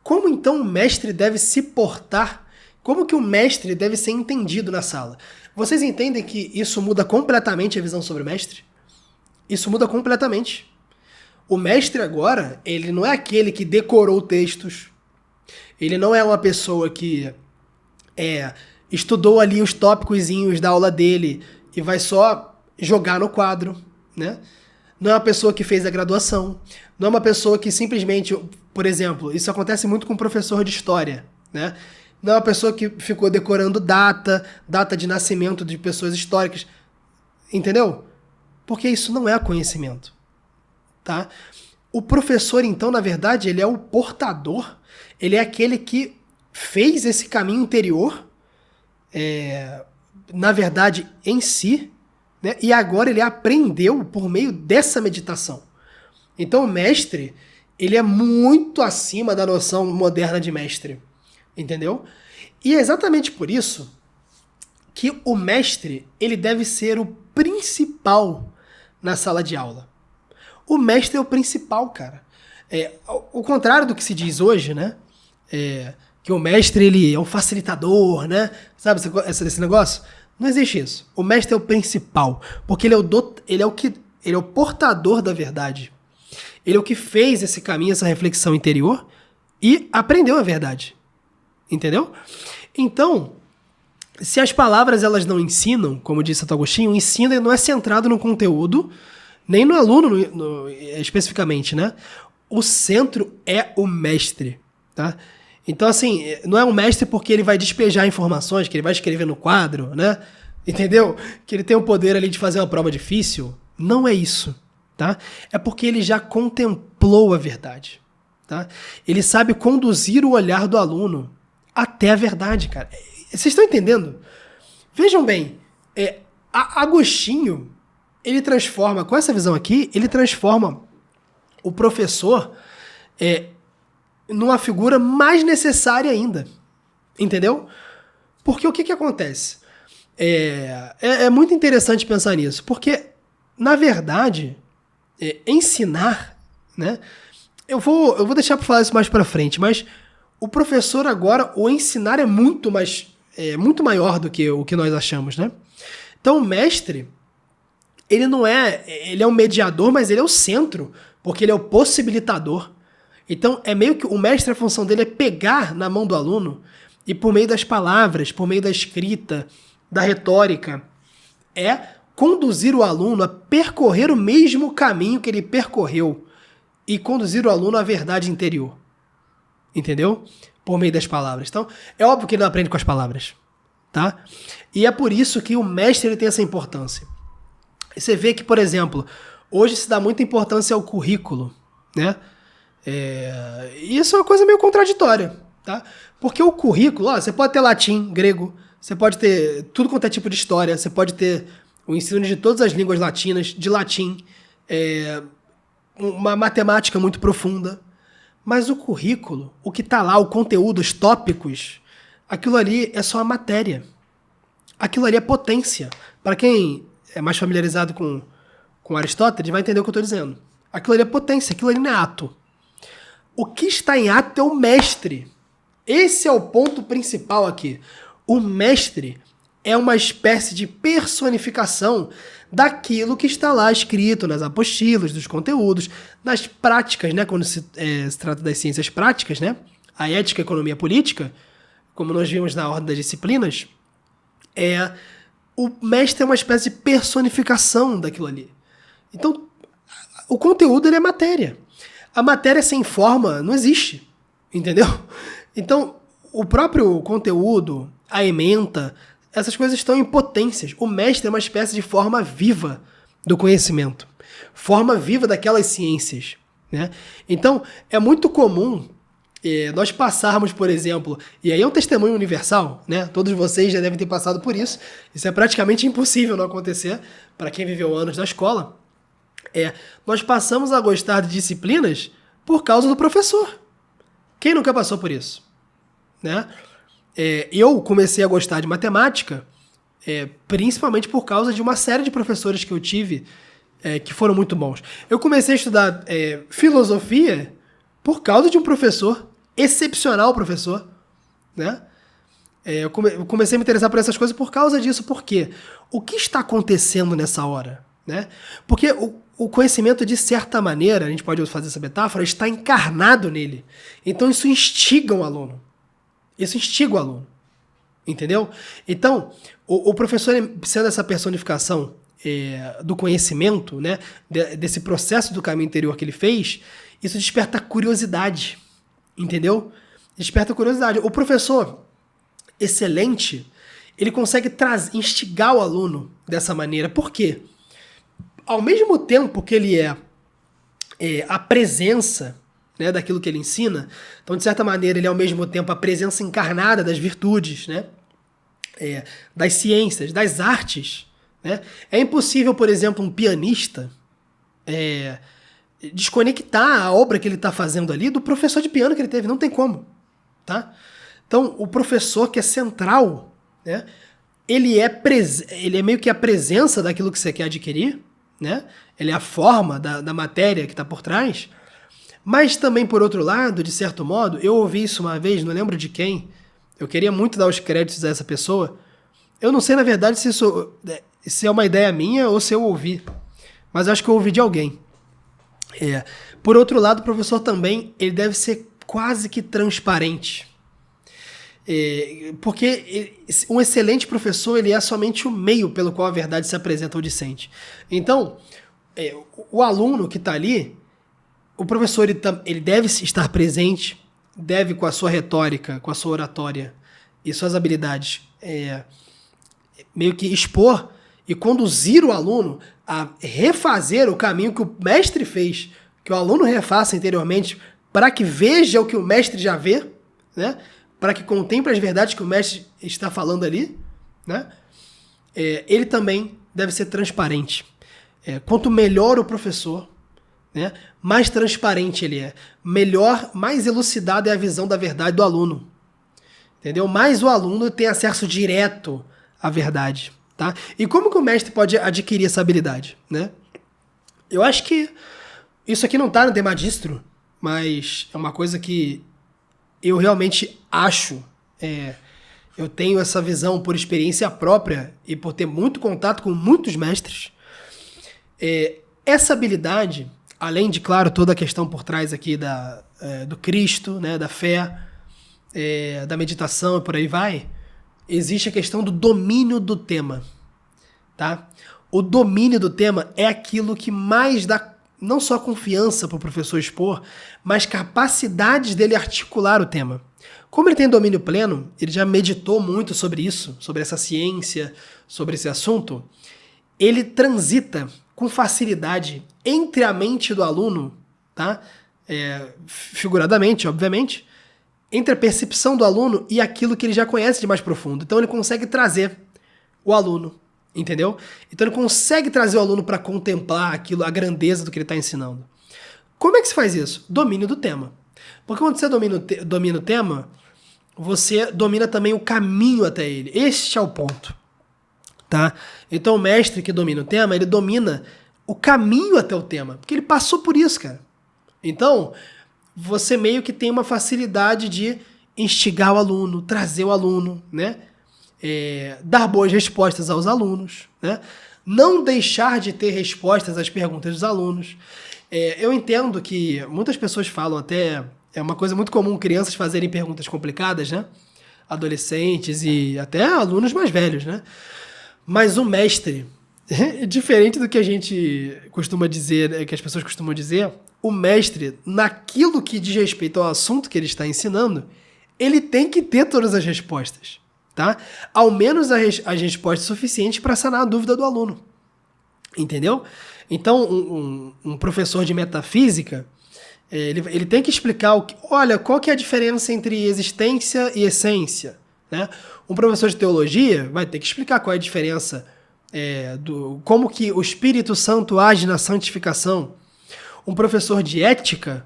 Como então o mestre deve se portar? Como que o mestre deve ser entendido na sala? Vocês entendem que isso muda completamente a visão sobre o mestre? Isso muda completamente. O mestre agora, ele não é aquele que decorou textos. Ele não é uma pessoa que estudou ali os tópicozinhos da aula dele e vai só jogar no quadro, né? Não é uma pessoa que fez a graduação. Não é uma pessoa que simplesmente, por exemplo, isso acontece muito com professor de história, né? Não é uma pessoa que ficou decorando data de nascimento de pessoas históricas. Entendeu? Porque isso não é conhecimento, tá? O professor, então, na verdade, ele é o portador, ele é aquele que fez esse caminho interior, na verdade, em si, né? E agora ele aprendeu por meio dessa meditação. Então o mestre, ele é muito acima da noção moderna de mestre, entendeu? E é exatamente por isso que o mestre, ele deve ser o principal na sala de aula. O mestre é o principal, cara. O contrário do que se diz hoje, né? Que o mestre, ele é um facilitador, né? Sabe esse negócio? Não existe isso. O mestre é o principal, porque ele é o portador da verdade. Ele é o que fez esse caminho, essa reflexão interior e aprendeu a verdade. Entendeu? Então, se as palavras elas não ensinam, como disse Santo Agostinho, o ensino não é centrado no conteúdo, nem no aluno especificamente, né? O centro é o mestre, tá? Então, assim, não é um mestre porque ele vai despejar informações, que ele vai escrever no quadro, né? Entendeu? Que ele tem o poder ali de fazer uma prova difícil. Não é isso, tá? É porque ele já contemplou a verdade, tá? Ele sabe conduzir o olhar do aluno até a verdade, cara. Vocês estão entendendo? Vejam bem, Agostinho, ele transforma, com essa visão aqui, ele transforma o professor numa figura mais necessária ainda. Entendeu? Porque o que acontece? É muito interessante pensar nisso, porque, na verdade, ensinar, né? Eu vou deixar para falar isso mais para frente, mas o professor agora, o ensinar é muito maior do que o que nós achamos, né? Então o mestre, ele é um mediador, mas ele é o centro, porque ele é o possibilitador. Então é meio que o mestre, a função dele é pegar na mão do aluno e por meio das palavras, por meio da escrita, da retórica, conduzir o aluno a percorrer o mesmo caminho que ele percorreu e conduzir o aluno à verdade interior. Entendeu? Por meio das palavras. Então, é óbvio que ele não aprende com as palavras, tá? E é por isso que o mestre ele tem essa importância. E você vê que, por exemplo, hoje se dá muita importância ao currículo, né? E isso é uma coisa meio contraditória, tá? Porque o currículo, você pode ter latim, grego, você pode ter tudo quanto é tipo de história, você pode ter o ensino de todas as línguas latinas, de latim, uma matemática muito profunda. Mas o currículo, o que está lá, o conteúdo, os tópicos, aquilo ali é só a matéria. Aquilo ali é potência. Para quem é mais familiarizado com Aristóteles, vai entender o que eu estou dizendo. Aquilo ali é potência, aquilo ali não é ato. O que está em ato é o mestre. Esse é o ponto principal aqui. O mestre é uma espécie de personificação daquilo que está lá escrito nas apostilas, dos conteúdos, nas práticas, né? Quando se trata das ciências práticas, né? A ética, a economia, a política, como nós vimos na ordem das disciplinas, o mestre é uma espécie de personificação daquilo ali. Então, o conteúdo ele é matéria. A matéria sem forma não existe, entendeu? Então, o próprio conteúdo, a ementa, essas coisas estão em potências. O mestre é uma espécie de forma viva do conhecimento. Forma viva daquelas ciências, né? Então, é muito comum nós passarmos, por exemplo, e aí é um testemunho universal, né? Todos vocês já devem ter passado por isso. Isso é praticamente impossível não acontecer para quem viveu anos na escola. Nós passamos a gostar de disciplinas por causa do professor. Quem nunca passou por isso? Né? Eu comecei a gostar de matemática principalmente por causa de uma série de professores que eu tive que foram muito bons. Eu comecei a estudar filosofia por causa de um professor, excepcional professor, né? Eu comecei a me interessar por essas coisas por causa disso. Por quê? O que está acontecendo nessa hora? Né? Porque o conhecimento, de certa maneira, a gente pode fazer essa metáfora, está encarnado nele. Então isso instiga o aluno. Isso instiga o aluno. Entendeu? Então, o professor, sendo essa personificação do conhecimento, né, desse processo do caminho interior que ele fez, isso desperta curiosidade. Entendeu? Desperta curiosidade. O professor excelente, ele consegue instigar o aluno dessa maneira. Por quê? Ao mesmo tempo que ele a presença, né, daquilo que ele ensina, então, de certa maneira, ele é ao mesmo tempo a presença encarnada das virtudes, né, das ciências, das artes. Né? É impossível, por exemplo, um pianista desconectar a obra que ele está fazendo ali do professor de piano que ele teve. Não tem como. Tá? Então, o professor que é central, né? Ele é meio que a presença daquilo que você quer adquirir, né? Ele é a forma da matéria que está por trás. Mas também, por outro lado, de certo modo, eu ouvi isso uma vez, não lembro de quem, eu queria muito dar os créditos a essa pessoa. Eu não sei, na verdade, se é uma ideia minha ou se eu ouvi, mas eu acho que eu ouvi de alguém. Por outro lado, o professor também ele deve ser quase que transparente. Porque um excelente professor ele é somente o meio pelo qual a verdade se apresenta ao discente. Então, o aluno que está ali, o professor ele deve estar presente, deve com a sua retórica, com a sua oratória e suas habilidades meio que expor e conduzir o aluno a refazer o caminho que o mestre fez, que o aluno refaça interiormente para que veja o que o mestre já vê, né? Para que contemple as verdades que o mestre está falando ali, né? Ele também deve ser transparente. Quanto melhor o professor, né, mais transparente ele é, melhor, mais elucidada é a visão da verdade do aluno. Entendeu? Mais o aluno tem acesso direto à verdade. Tá? E como que o mestre pode adquirir essa habilidade? Né? Eu acho que isso aqui não está no tema distro, mas é uma coisa que eu realmente acho. Eu tenho essa visão por experiência própria e por ter muito contato com muitos mestres. Essa habilidade, além de, claro, toda a questão por trás aqui do Cristo, né, da fé, da meditação e por aí vai, existe a questão do domínio do tema. Tá? O domínio do tema é aquilo que mais dá não só confiança para o professor expor, mas capacidades dele articular o tema. Como ele tem domínio pleno, ele já meditou muito sobre isso, sobre essa ciência, sobre esse assunto, ele transita com facilidade entre a mente do aluno, tá? Figuradamente, obviamente, entre a percepção do aluno e aquilo que ele já conhece de mais profundo. Então ele consegue trazer o aluno, entendeu? Então ele consegue trazer o aluno para contemplar aquilo, a grandeza do que ele está ensinando. Como é que se faz isso? Domínio do tema. Porque quando você domina o tema, você domina também o caminho até ele. Este é o ponto. Tá? Então o mestre que domina o tema, ele domina o caminho até o tema. Porque ele passou por isso, cara. Então, você meio que tem uma facilidade de instigar o aluno, trazer o aluno, né? Dar boas respostas aos alunos, né? Não deixar de ter respostas às perguntas dos alunos. Eu entendo que muitas pessoas falam até... É uma coisa muito comum crianças fazerem perguntas complicadas, né? Adolescentes e até alunos mais velhos, né? Mas o mestre, diferente do que a gente costuma dizer, que as pessoas costumam dizer, o mestre, naquilo que diz respeito ao assunto que ele está ensinando, ele tem que ter todas as respostas, tá? Ao menos as respostas suficientes para sanar a dúvida do aluno, entendeu? Então, um professor de metafísica, ele tem que explicar olha, qual que é a diferença entre existência e essência, né? Um professor de teologia vai ter que explicar qual é a diferença como que o Espírito Santo age na santificação. Um professor de ética,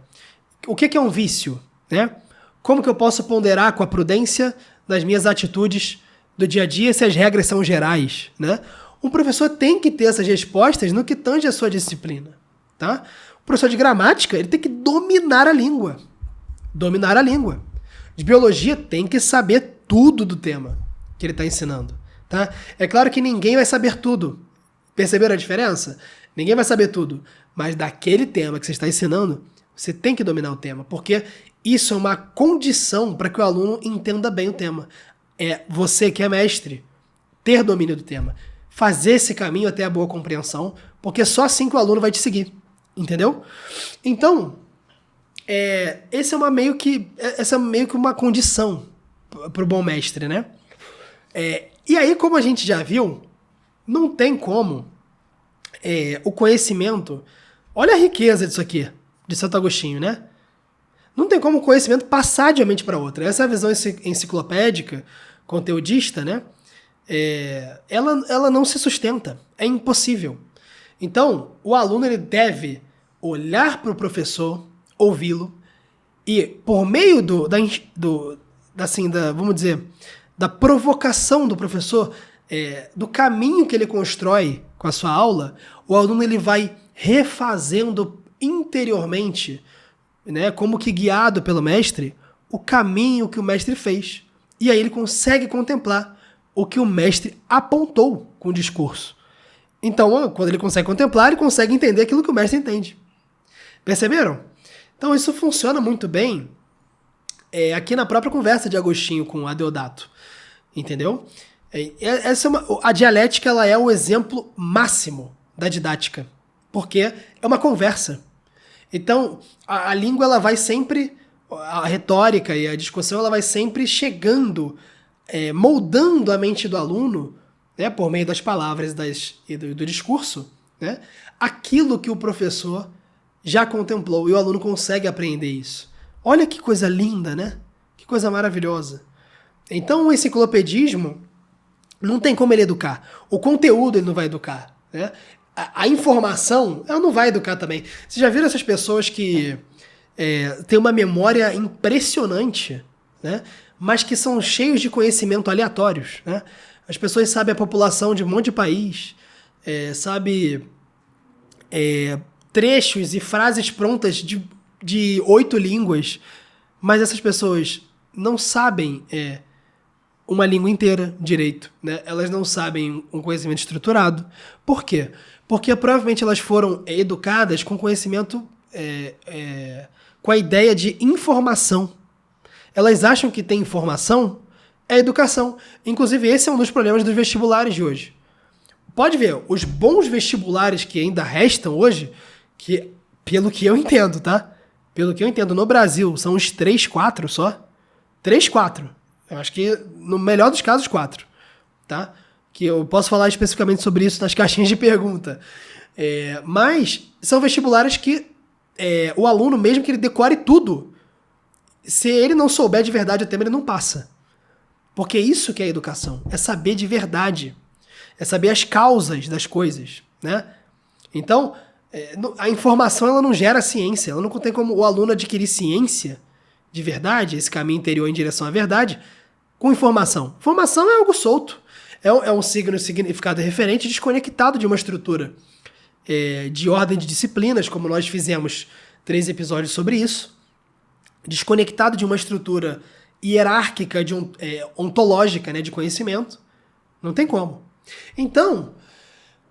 o que é um vício, né? Como que eu posso ponderar com a prudência das minhas atitudes do dia a dia se as regras são gerais, né? Um professor tem que ter essas respostas no que tange a sua disciplina, tá? O professor de gramática, ele tem que dominar a língua. Dominar a língua. De biologia, tem que saber tudo do tema que ele está ensinando, tá? É claro que ninguém vai saber tudo. Perceberam a diferença? Ninguém vai saber tudo. Mas daquele tema que você está ensinando, você tem que dominar o tema, porque isso é uma condição para que o aluno entenda bem o tema. Você que é mestre, ter domínio do tema. Fazer esse caminho até a boa compreensão, porque só assim que o aluno vai te seguir. Entendeu? Então, essa é meio que uma condição para o bom mestre, né? E aí, como a gente já viu, não tem como o conhecimento... Olha a riqueza disso aqui, de Santo Agostinho, né? Não tem como o conhecimento passar de uma mente para outra. Essa é a visão enciclopédica, conteudista, né? Ela não se sustenta. É impossível. Então, o aluno ele deve olhar para o professor, ouvi-lo, e por meio vamos dizer, da provocação do professor, do caminho que ele constrói com a sua aula, o aluno ele vai refazendo interiormente, né, como que guiado pelo mestre, o caminho que o mestre fez. E aí ele consegue contemplar o que o mestre apontou com o discurso. Então, quando ele consegue contemplar, ele consegue entender aquilo que o mestre entende. Perceberam? Então isso funciona muito bem aqui na própria conversa de Agostinho com Adeodato. Entendeu? A dialética ela é o exemplo máximo da didática, porque é uma conversa. Então, a língua ela vai sempre, a retórica e a discussão ela vai sempre chegando, moldando a mente do aluno, né, por meio das palavras e do discurso, né, aquilo que o professor já contemplou, e o aluno consegue aprender isso. Olha que coisa linda, né? Que coisa maravilhosa. Então, o enciclopedismo não tem como ele educar. O conteúdo ele não vai educar, né? A informação, ela não vai educar também. Vocês já viram essas pessoas que têm uma memória impressionante, né? Mas que são cheios de conhecimento aleatórios, né? As pessoas sabem a população de um monte de país, sabe trechos e frases prontas de 8 línguas, mas essas pessoas não sabem uma língua inteira direito, né? Elas não sabem um conhecimento estruturado. Por quê? Porque provavelmente elas foram educadas com conhecimento, com a ideia de informação. Elas acham que tem informação é educação. Inclusive, esse é um dos problemas dos vestibulares de hoje. Pode ver, os bons vestibulares que ainda restam hoje, que, pelo que eu entendo, tá? Pelo que eu entendo, no Brasil, são uns 3, 4 só. 3, 4. Eu acho que, no melhor dos casos, 4. Tá? Que eu posso falar especificamente sobre isso nas caixinhas de pergunta. Mas são vestibulares que o aluno, mesmo que ele decore tudo, se ele não souber de verdade o tema, ele não passa. Porque isso que é educação. É saber de verdade. É saber as causas das coisas, né? Então, a informação ela não gera ciência. Ela não tem como o aluno adquirir ciência de verdade, esse caminho interior em direção à verdade, com informação. Informação é algo solto. É um significado referente desconectado de uma estrutura de ordem de disciplinas, como nós fizemos 3 episódios sobre isso. Desconectado de uma estrutura hierárquica, ontológica, né, de conhecimento. Não tem como. Então,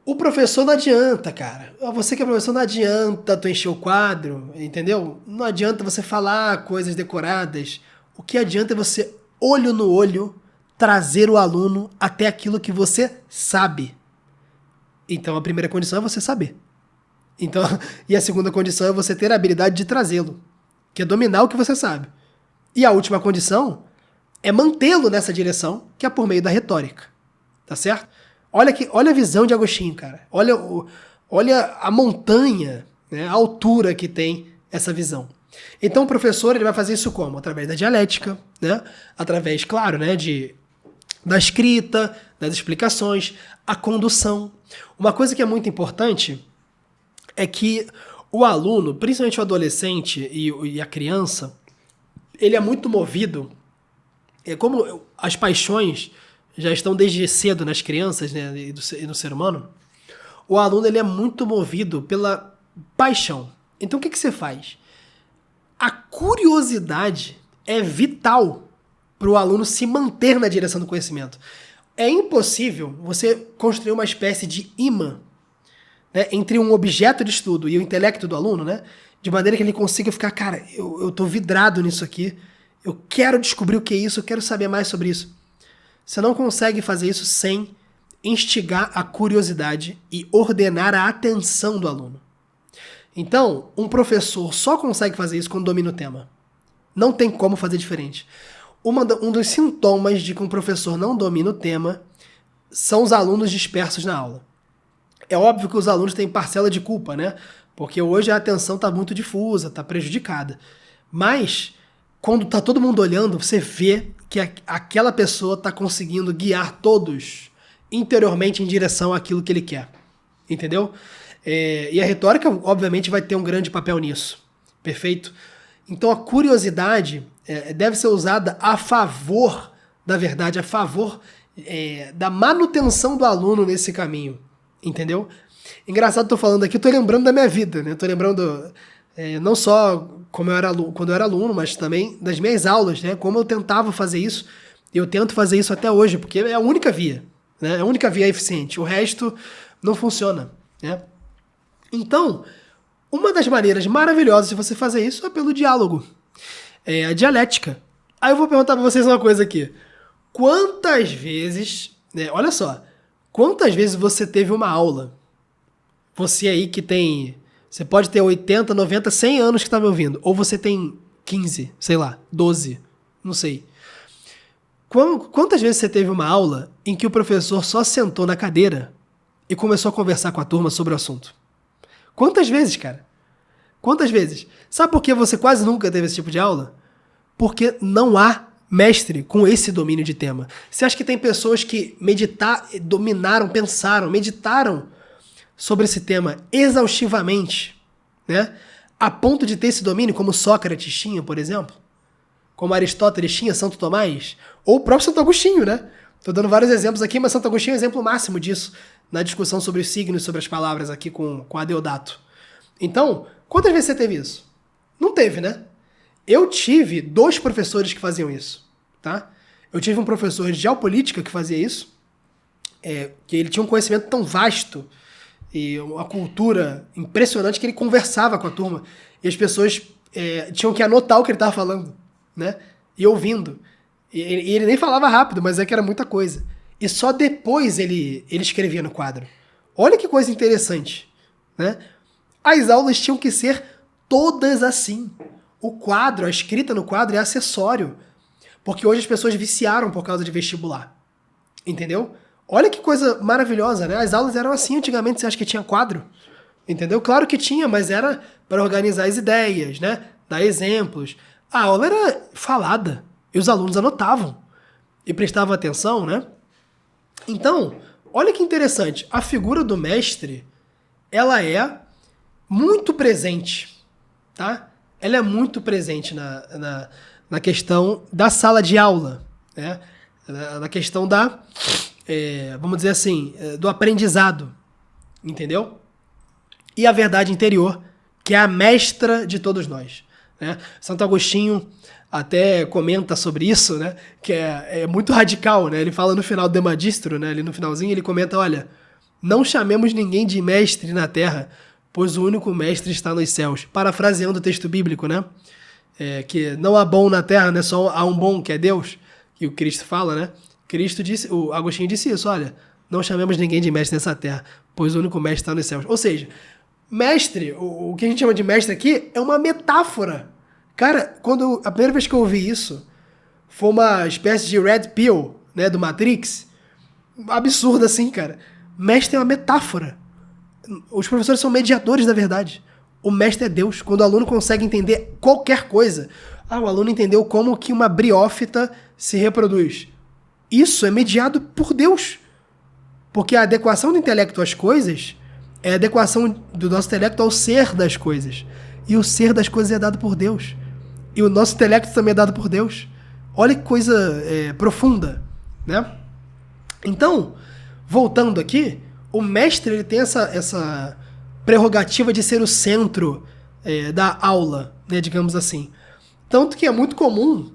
o professor não adianta, cara. Você que é professor, não adianta tu encher o quadro, entendeu? Não adianta você falar coisas decoradas. O que adianta é você, olho no olho, trazer o aluno até aquilo que você sabe. Então, a primeira condição é você saber. Então, e a segunda condição é você ter a habilidade de trazê-lo, que é dominar o que você sabe. E a última condição é mantê-lo nessa direção, que é por meio da retórica. Tá certo? Olha a visão de Agostinho, cara. Olha a montanha, né, a altura que tem essa visão. Então o professor ele vai fazer isso como? Através da dialética, né? Através, claro, né, da escrita, das explicações, a condução. Uma coisa que é muito importante é que o aluno, principalmente o adolescente e a criança, ele é muito movido, como as paixões já estão desde cedo nas crianças, né, e no ser humano, o aluno ele é muito movido pela paixão. Então o que você faz? A curiosidade é vital para o aluno se manter na direção do conhecimento. É impossível você construir uma espécie de imã, né, entre um objeto de estudo e o intelecto do aluno, né, de maneira que ele consiga ficar, cara, eu tô vidrado nisso aqui, eu quero descobrir o que é isso, eu quero saber mais sobre isso. Você não consegue fazer isso sem instigar a curiosidade e ordenar a atenção do aluno. Então, um professor só consegue fazer isso quando domina o tema. Não tem como fazer diferente. Um dos sintomas de que um professor não domina o tema são os alunos dispersos na aula. É óbvio que os alunos têm parcela de culpa, né? Porque hoje a atenção está muito difusa, está prejudicada. Mas, quando está todo mundo olhando, você vê que aquela pessoa está conseguindo guiar todos interiormente em direção àquilo que ele quer. Entendeu? E a retórica, obviamente, vai ter um grande papel nisso. Perfeito? Então a curiosidade deve ser usada a favor da verdade, a favor da manutenção do aluno nesse caminho. Entendeu? Engraçado, tô falando aqui, tô lembrando da minha vida, né? Tô lembrando não só como eu era quando eu era aluno, mas também das minhas aulas, né? Como eu tentava fazer isso. Eu tento fazer isso até hoje, porque é a única via, né? É a única via eficiente. O resto não funciona, né? Então, uma das maneiras maravilhosas de você fazer isso é pelo diálogo. A dialética. Aí eu vou perguntar pra vocês uma coisa aqui. Quantas vezes, olha só, quantas vezes você teve uma aula? Você aí que tem, você pode ter 80, 90, 100 anos que tá me ouvindo, ou você tem 15, sei lá, 12, não sei. Quantas vezes você teve uma aula em que o professor só sentou na cadeira e começou a conversar com a turma sobre o assunto? Quantas vezes, cara? Quantas vezes? Sabe por que você quase nunca teve esse tipo de aula? Porque não há mestre com esse domínio de tema. Você acha que tem pessoas que meditaram sobre esse tema exaustivamente, né? A ponto de ter esse domínio, como Sócrates tinha, por exemplo? Como Aristóteles tinha, Santo Tomás? Ou o próprio Santo Agostinho, né? Tô dando vários exemplos aqui, mas Santo Agostinho é o exemplo máximo disso na discussão sobre os signos, sobre as palavras aqui com Adeodato. Então, quantas vezes você teve isso? Não teve, né? Eu tive 2 professores que faziam isso, tá? Eu tive um professor de geopolítica que fazia isso, que ele tinha um conhecimento tão vasto e uma cultura impressionante que ele conversava com a turma e as pessoas tinham que anotar o que ele estava falando, né? E ouvindo. E ele nem falava rápido, mas é que era muita coisa. E só depois ele escrevia no quadro. Olha que coisa interessante, né? As aulas tinham que ser todas assim. O quadro, a escrita no quadro é acessório. Porque hoje as pessoas viciaram por causa de vestibular. Entendeu? Olha que coisa maravilhosa, né? As aulas eram assim antigamente, você acha que tinha quadro? Entendeu? Claro que tinha, mas era para organizar as ideias, né? Dar exemplos. A aula era falada. E os alunos anotavam. E prestavam atenção, né? Então, olha que interessante. A figura do mestre, ela é muito presente, tá? Ela é muito presente na questão da sala de aula, né? Na questão vamos dizer assim, do aprendizado, entendeu? E a verdade interior, que é a mestra de todos nós, né? Santo Agostinho até comenta sobre isso, né? Que é muito radical, né? Ele fala no final do De Magistro, né? Ali no finalzinho ele comenta, olha, não chamemos ninguém de mestre na terra, pois o único mestre está nos céus. Parafraseando o texto bíblico, né? Que não há bom na terra, né? Só há um bom, que é Deus, que o Cristo fala, né? O Agostinho disse isso, olha, não chamemos ninguém de mestre nessa terra, pois o único mestre está nos céus. Ou seja, mestre, o que a gente chama de mestre aqui é uma metáfora. Cara, a primeira vez que eu ouvi isso, foi uma espécie de red pill, né, do Matrix. Absurdo assim, cara. Mestre é uma metáfora. Os professores são mediadores da verdade. O mestre é Deus. Quando o aluno consegue entender qualquer coisa. O aluno entendeu como que uma briófita se reproduz. Isso é mediado por Deus. Porque a adequação do intelecto às coisas é a adequação do nosso intelecto ao ser das coisas. E o ser das coisas é dado por Deus. E o nosso intelecto também é dado por Deus. Olha que coisa profunda, né? Então, voltando aqui, o mestre ele tem essa prerrogativa de ser o centro da aula, né, digamos assim. Tanto que é muito comum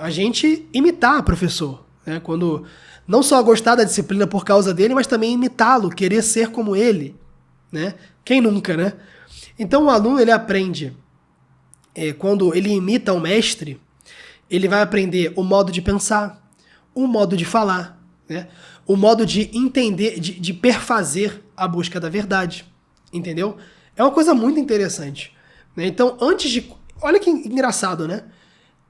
a gente imitar o professor, né? Quando não só gostar da disciplina por causa dele, mas também imitá-lo, querer ser como ele, né? Quem nunca, né? Então o aluno ele aprende, quando ele imita o mestre, ele vai aprender o modo de pensar, o modo de falar, né? O modo de entender, de perfazer a busca da verdade, entendeu? É uma coisa muito interessante, né? Então, olha que engraçado, né?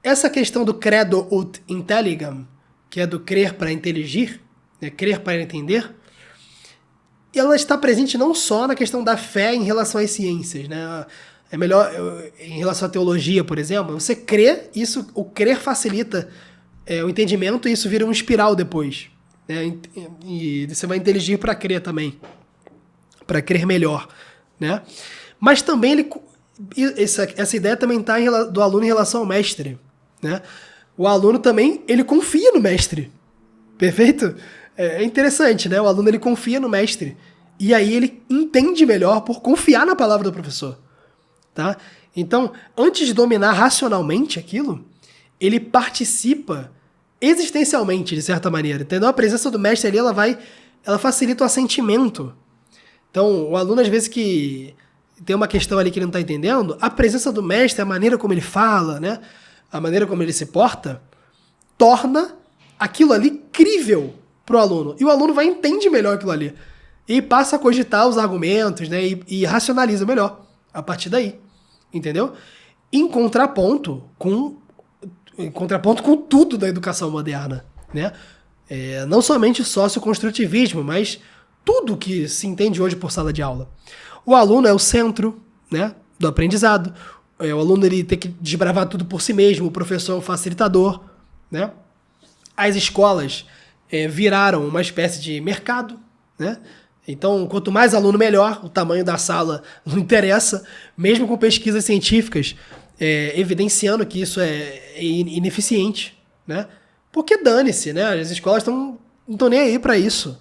Essa questão do credo ut intelligam, que é do crer para inteligir, né? Crer para entender, ela está presente não só na questão da fé em relação às ciências, né? É melhor, em relação à teologia, por exemplo, você crê, o crer facilita o entendimento e isso vira uma espiral depois, né? E você vai inteligir para crer também, para crer melhor, né? Mas também essa ideia também está do aluno em relação ao mestre, né? O aluno também, ele confia no mestre, perfeito? É interessante, né? O aluno, ele confia no mestre, e aí ele entende melhor por confiar na palavra do professor, tá? Então, antes de dominar racionalmente aquilo, ele participa existencialmente, de certa maneira, entendeu? A presença do mestre ali, ela facilita o assentimento. Então, o aluno, às vezes, que tem uma questão ali que ele não está entendendo, a presença do mestre, a maneira como ele fala, né? A maneira como ele se porta, torna aquilo ali crível para o aluno. E o aluno vai entender melhor aquilo ali. E passa a cogitar os argumentos, né? E racionaliza melhor a partir daí. Entendeu? Em contraponto com tudo da educação moderna, né? Não somente o socioconstrutivismo, mas tudo que se entende hoje por sala de aula. O aluno é o centro, né, do aprendizado. O aluno, ele tem que desbravar tudo por si mesmo. O professor é um facilitador, né? As escolas viraram uma espécie de mercado, né? Então, quanto mais aluno, melhor. O tamanho da sala não interessa, mesmo com pesquisas científicas evidenciando que isso é ineficiente, né? Porque dane-se, né? As escolas não estão nem aí para isso.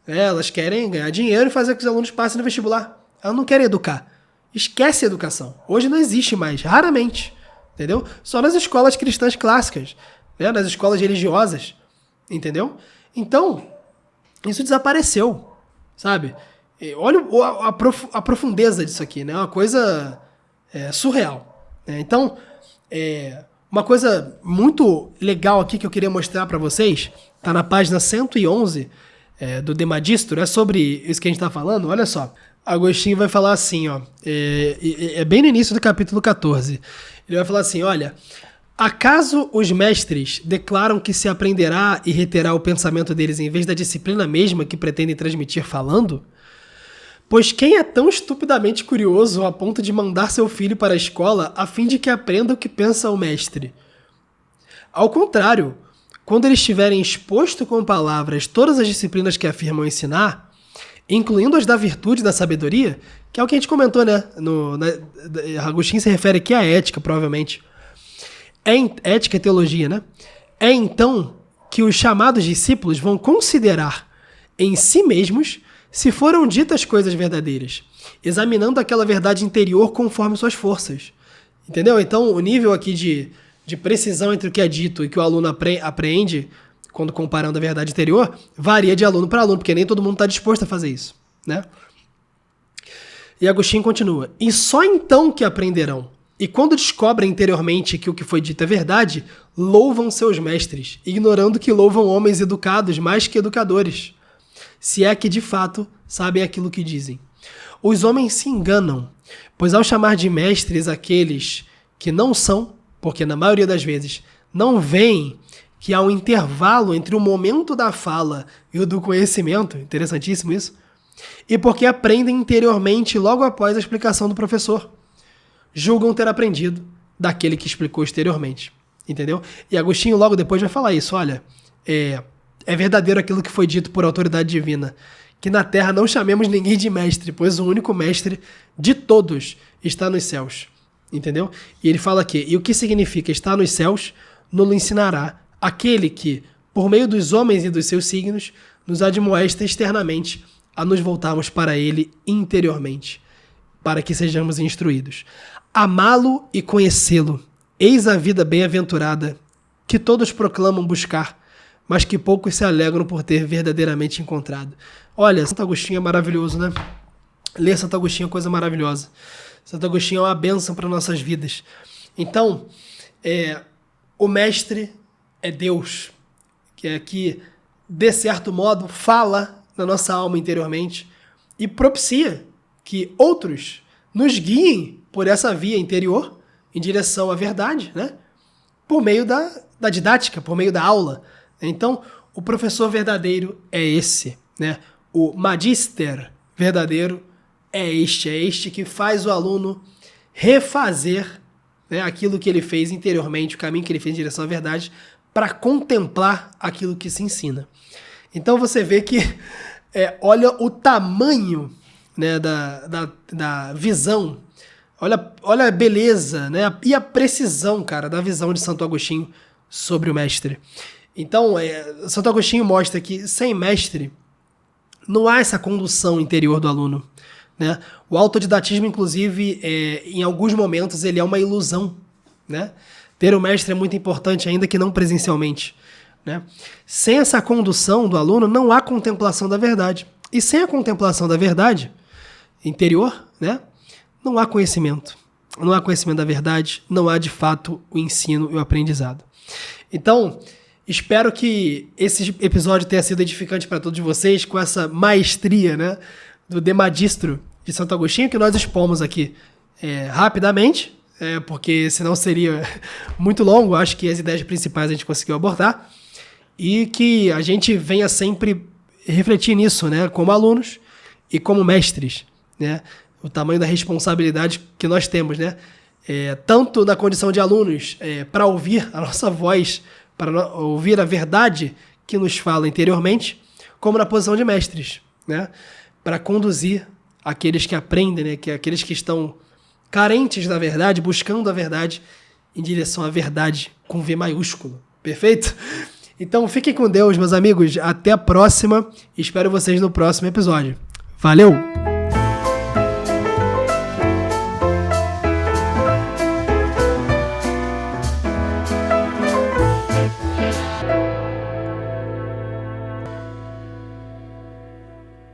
Elas querem ganhar dinheiro e fazer com que os alunos passem no vestibular. Elas não querem educar. Esquece a educação. Hoje não existe mais, raramente. Entendeu? Só nas escolas cristãs clássicas, né? Nas escolas religiosas. Entendeu? Então, isso desapareceu. Sabe? Olha a profundeza disso aqui, né? Uma coisa surreal. Então, uma coisa muito legal aqui que eu queria mostrar para vocês, tá na página 111 do De Magistro, é sobre isso que a gente tá falando. Olha só, Agostinho vai falar assim, ó, bem no início do capítulo 14. Ele vai falar assim, olha: acaso os mestres declaram que se aprenderá e reterá o pensamento deles em vez da disciplina mesma que pretendem transmitir falando? Pois quem é tão estupidamente curioso a ponto de mandar seu filho para a escola a fim de que aprenda o que pensa o mestre? Ao contrário, quando eles tiverem exposto com palavras todas as disciplinas que afirmam ensinar, incluindo as da virtude e da sabedoria, que é o que a gente comentou, né? Agostinho se refere aqui à ética, provavelmente. Ética e teologia, né? É então que os chamados discípulos vão considerar em si mesmos se foram ditas coisas verdadeiras, examinando aquela verdade interior conforme suas forças. Entendeu? Então, o nível aqui de precisão entre o que é dito e que o aluno apreende, quando comparando a verdade interior, varia de aluno para aluno, porque nem todo mundo está disposto a fazer isso, né? E Agostinho continua: e só então que aprenderão, e quando descobrem interiormente que o que foi dito é verdade, louvam seus mestres, ignorando que louvam homens educados mais que educadores, se é que de fato sabem aquilo que dizem. Os homens se enganam, pois ao chamar de mestres aqueles que não são, porque na maioria das vezes não veem que há um intervalo entre o momento da fala e o do conhecimento, interessantíssimo isso, e porque aprendem interiormente logo após a explicação do professor, julgam ter aprendido daquele que explicou exteriormente, entendeu? E Agostinho logo depois vai falar isso, olha, é verdadeiro aquilo que foi dito por autoridade divina, que na terra não chamemos ninguém de mestre, pois o único mestre de todos está nos céus, entendeu? E ele fala aqui: e o que significa estar nos céus, nos ensinará aquele que, por meio dos homens e dos seus signos, nos admoesta externamente a nos voltarmos para ele interiormente, para que sejamos instruídos. Amá-lo e conhecê-lo, eis a vida bem-aventurada, que todos proclamam buscar, mas que poucos se alegram por ter verdadeiramente encontrado. Olha, Santo Agostinho é maravilhoso, né? Ler Santo Agostinho é coisa maravilhosa. Santo Agostinho é uma bênção para nossas vidas. Então, o mestre é Deus, que de certo modo, fala na nossa alma interiormente e propicia que outros nos guiem por essa via interior em direção à verdade, né? Por meio da didática, por meio da aula. Então, o professor verdadeiro é esse, né? O magister verdadeiro é este que faz o aluno refazer, né, aquilo que ele fez interiormente, o caminho que ele fez em direção à verdade, para contemplar aquilo que se ensina. Então você vê que, olha o tamanho, né, da visão. Olha a beleza, né, e a precisão, cara, da visão de Santo Agostinho sobre o mestre. Então, Santo Agostinho mostra que sem mestre não há essa condução interior do aluno, né? O autodidatismo, inclusive, em alguns momentos, ele é uma ilusão, né? Ter o mestre é muito importante, ainda que não presencialmente, né? Sem essa condução do aluno, não há contemplação da verdade. E sem a contemplação da verdade interior, né, não há conhecimento. Não há conhecimento da verdade, não há, de fato, o ensino e o aprendizado. Então, espero que esse episódio tenha sido edificante para todos vocês, com essa maestria, né, do De Magistro de Santo Agostinho, que nós expomos aqui rapidamente, porque senão seria muito longo. Acho que as ideias principais a gente conseguiu abordar, e que a gente venha sempre refletir nisso, né, como alunos e como mestres, né, o tamanho da responsabilidade que nós temos, né, tanto na condição de alunos, para ouvir a nossa voz, para ouvir a verdade que nos fala interiormente, como na posição de mestres, né, para conduzir aqueles que aprendem, né, aqueles que estão carentes da verdade, buscando a verdade em direção à verdade com V maiúsculo. Perfeito? Então fiquem com Deus, meus amigos. Até a próxima. Espero vocês no próximo episódio. Valeu!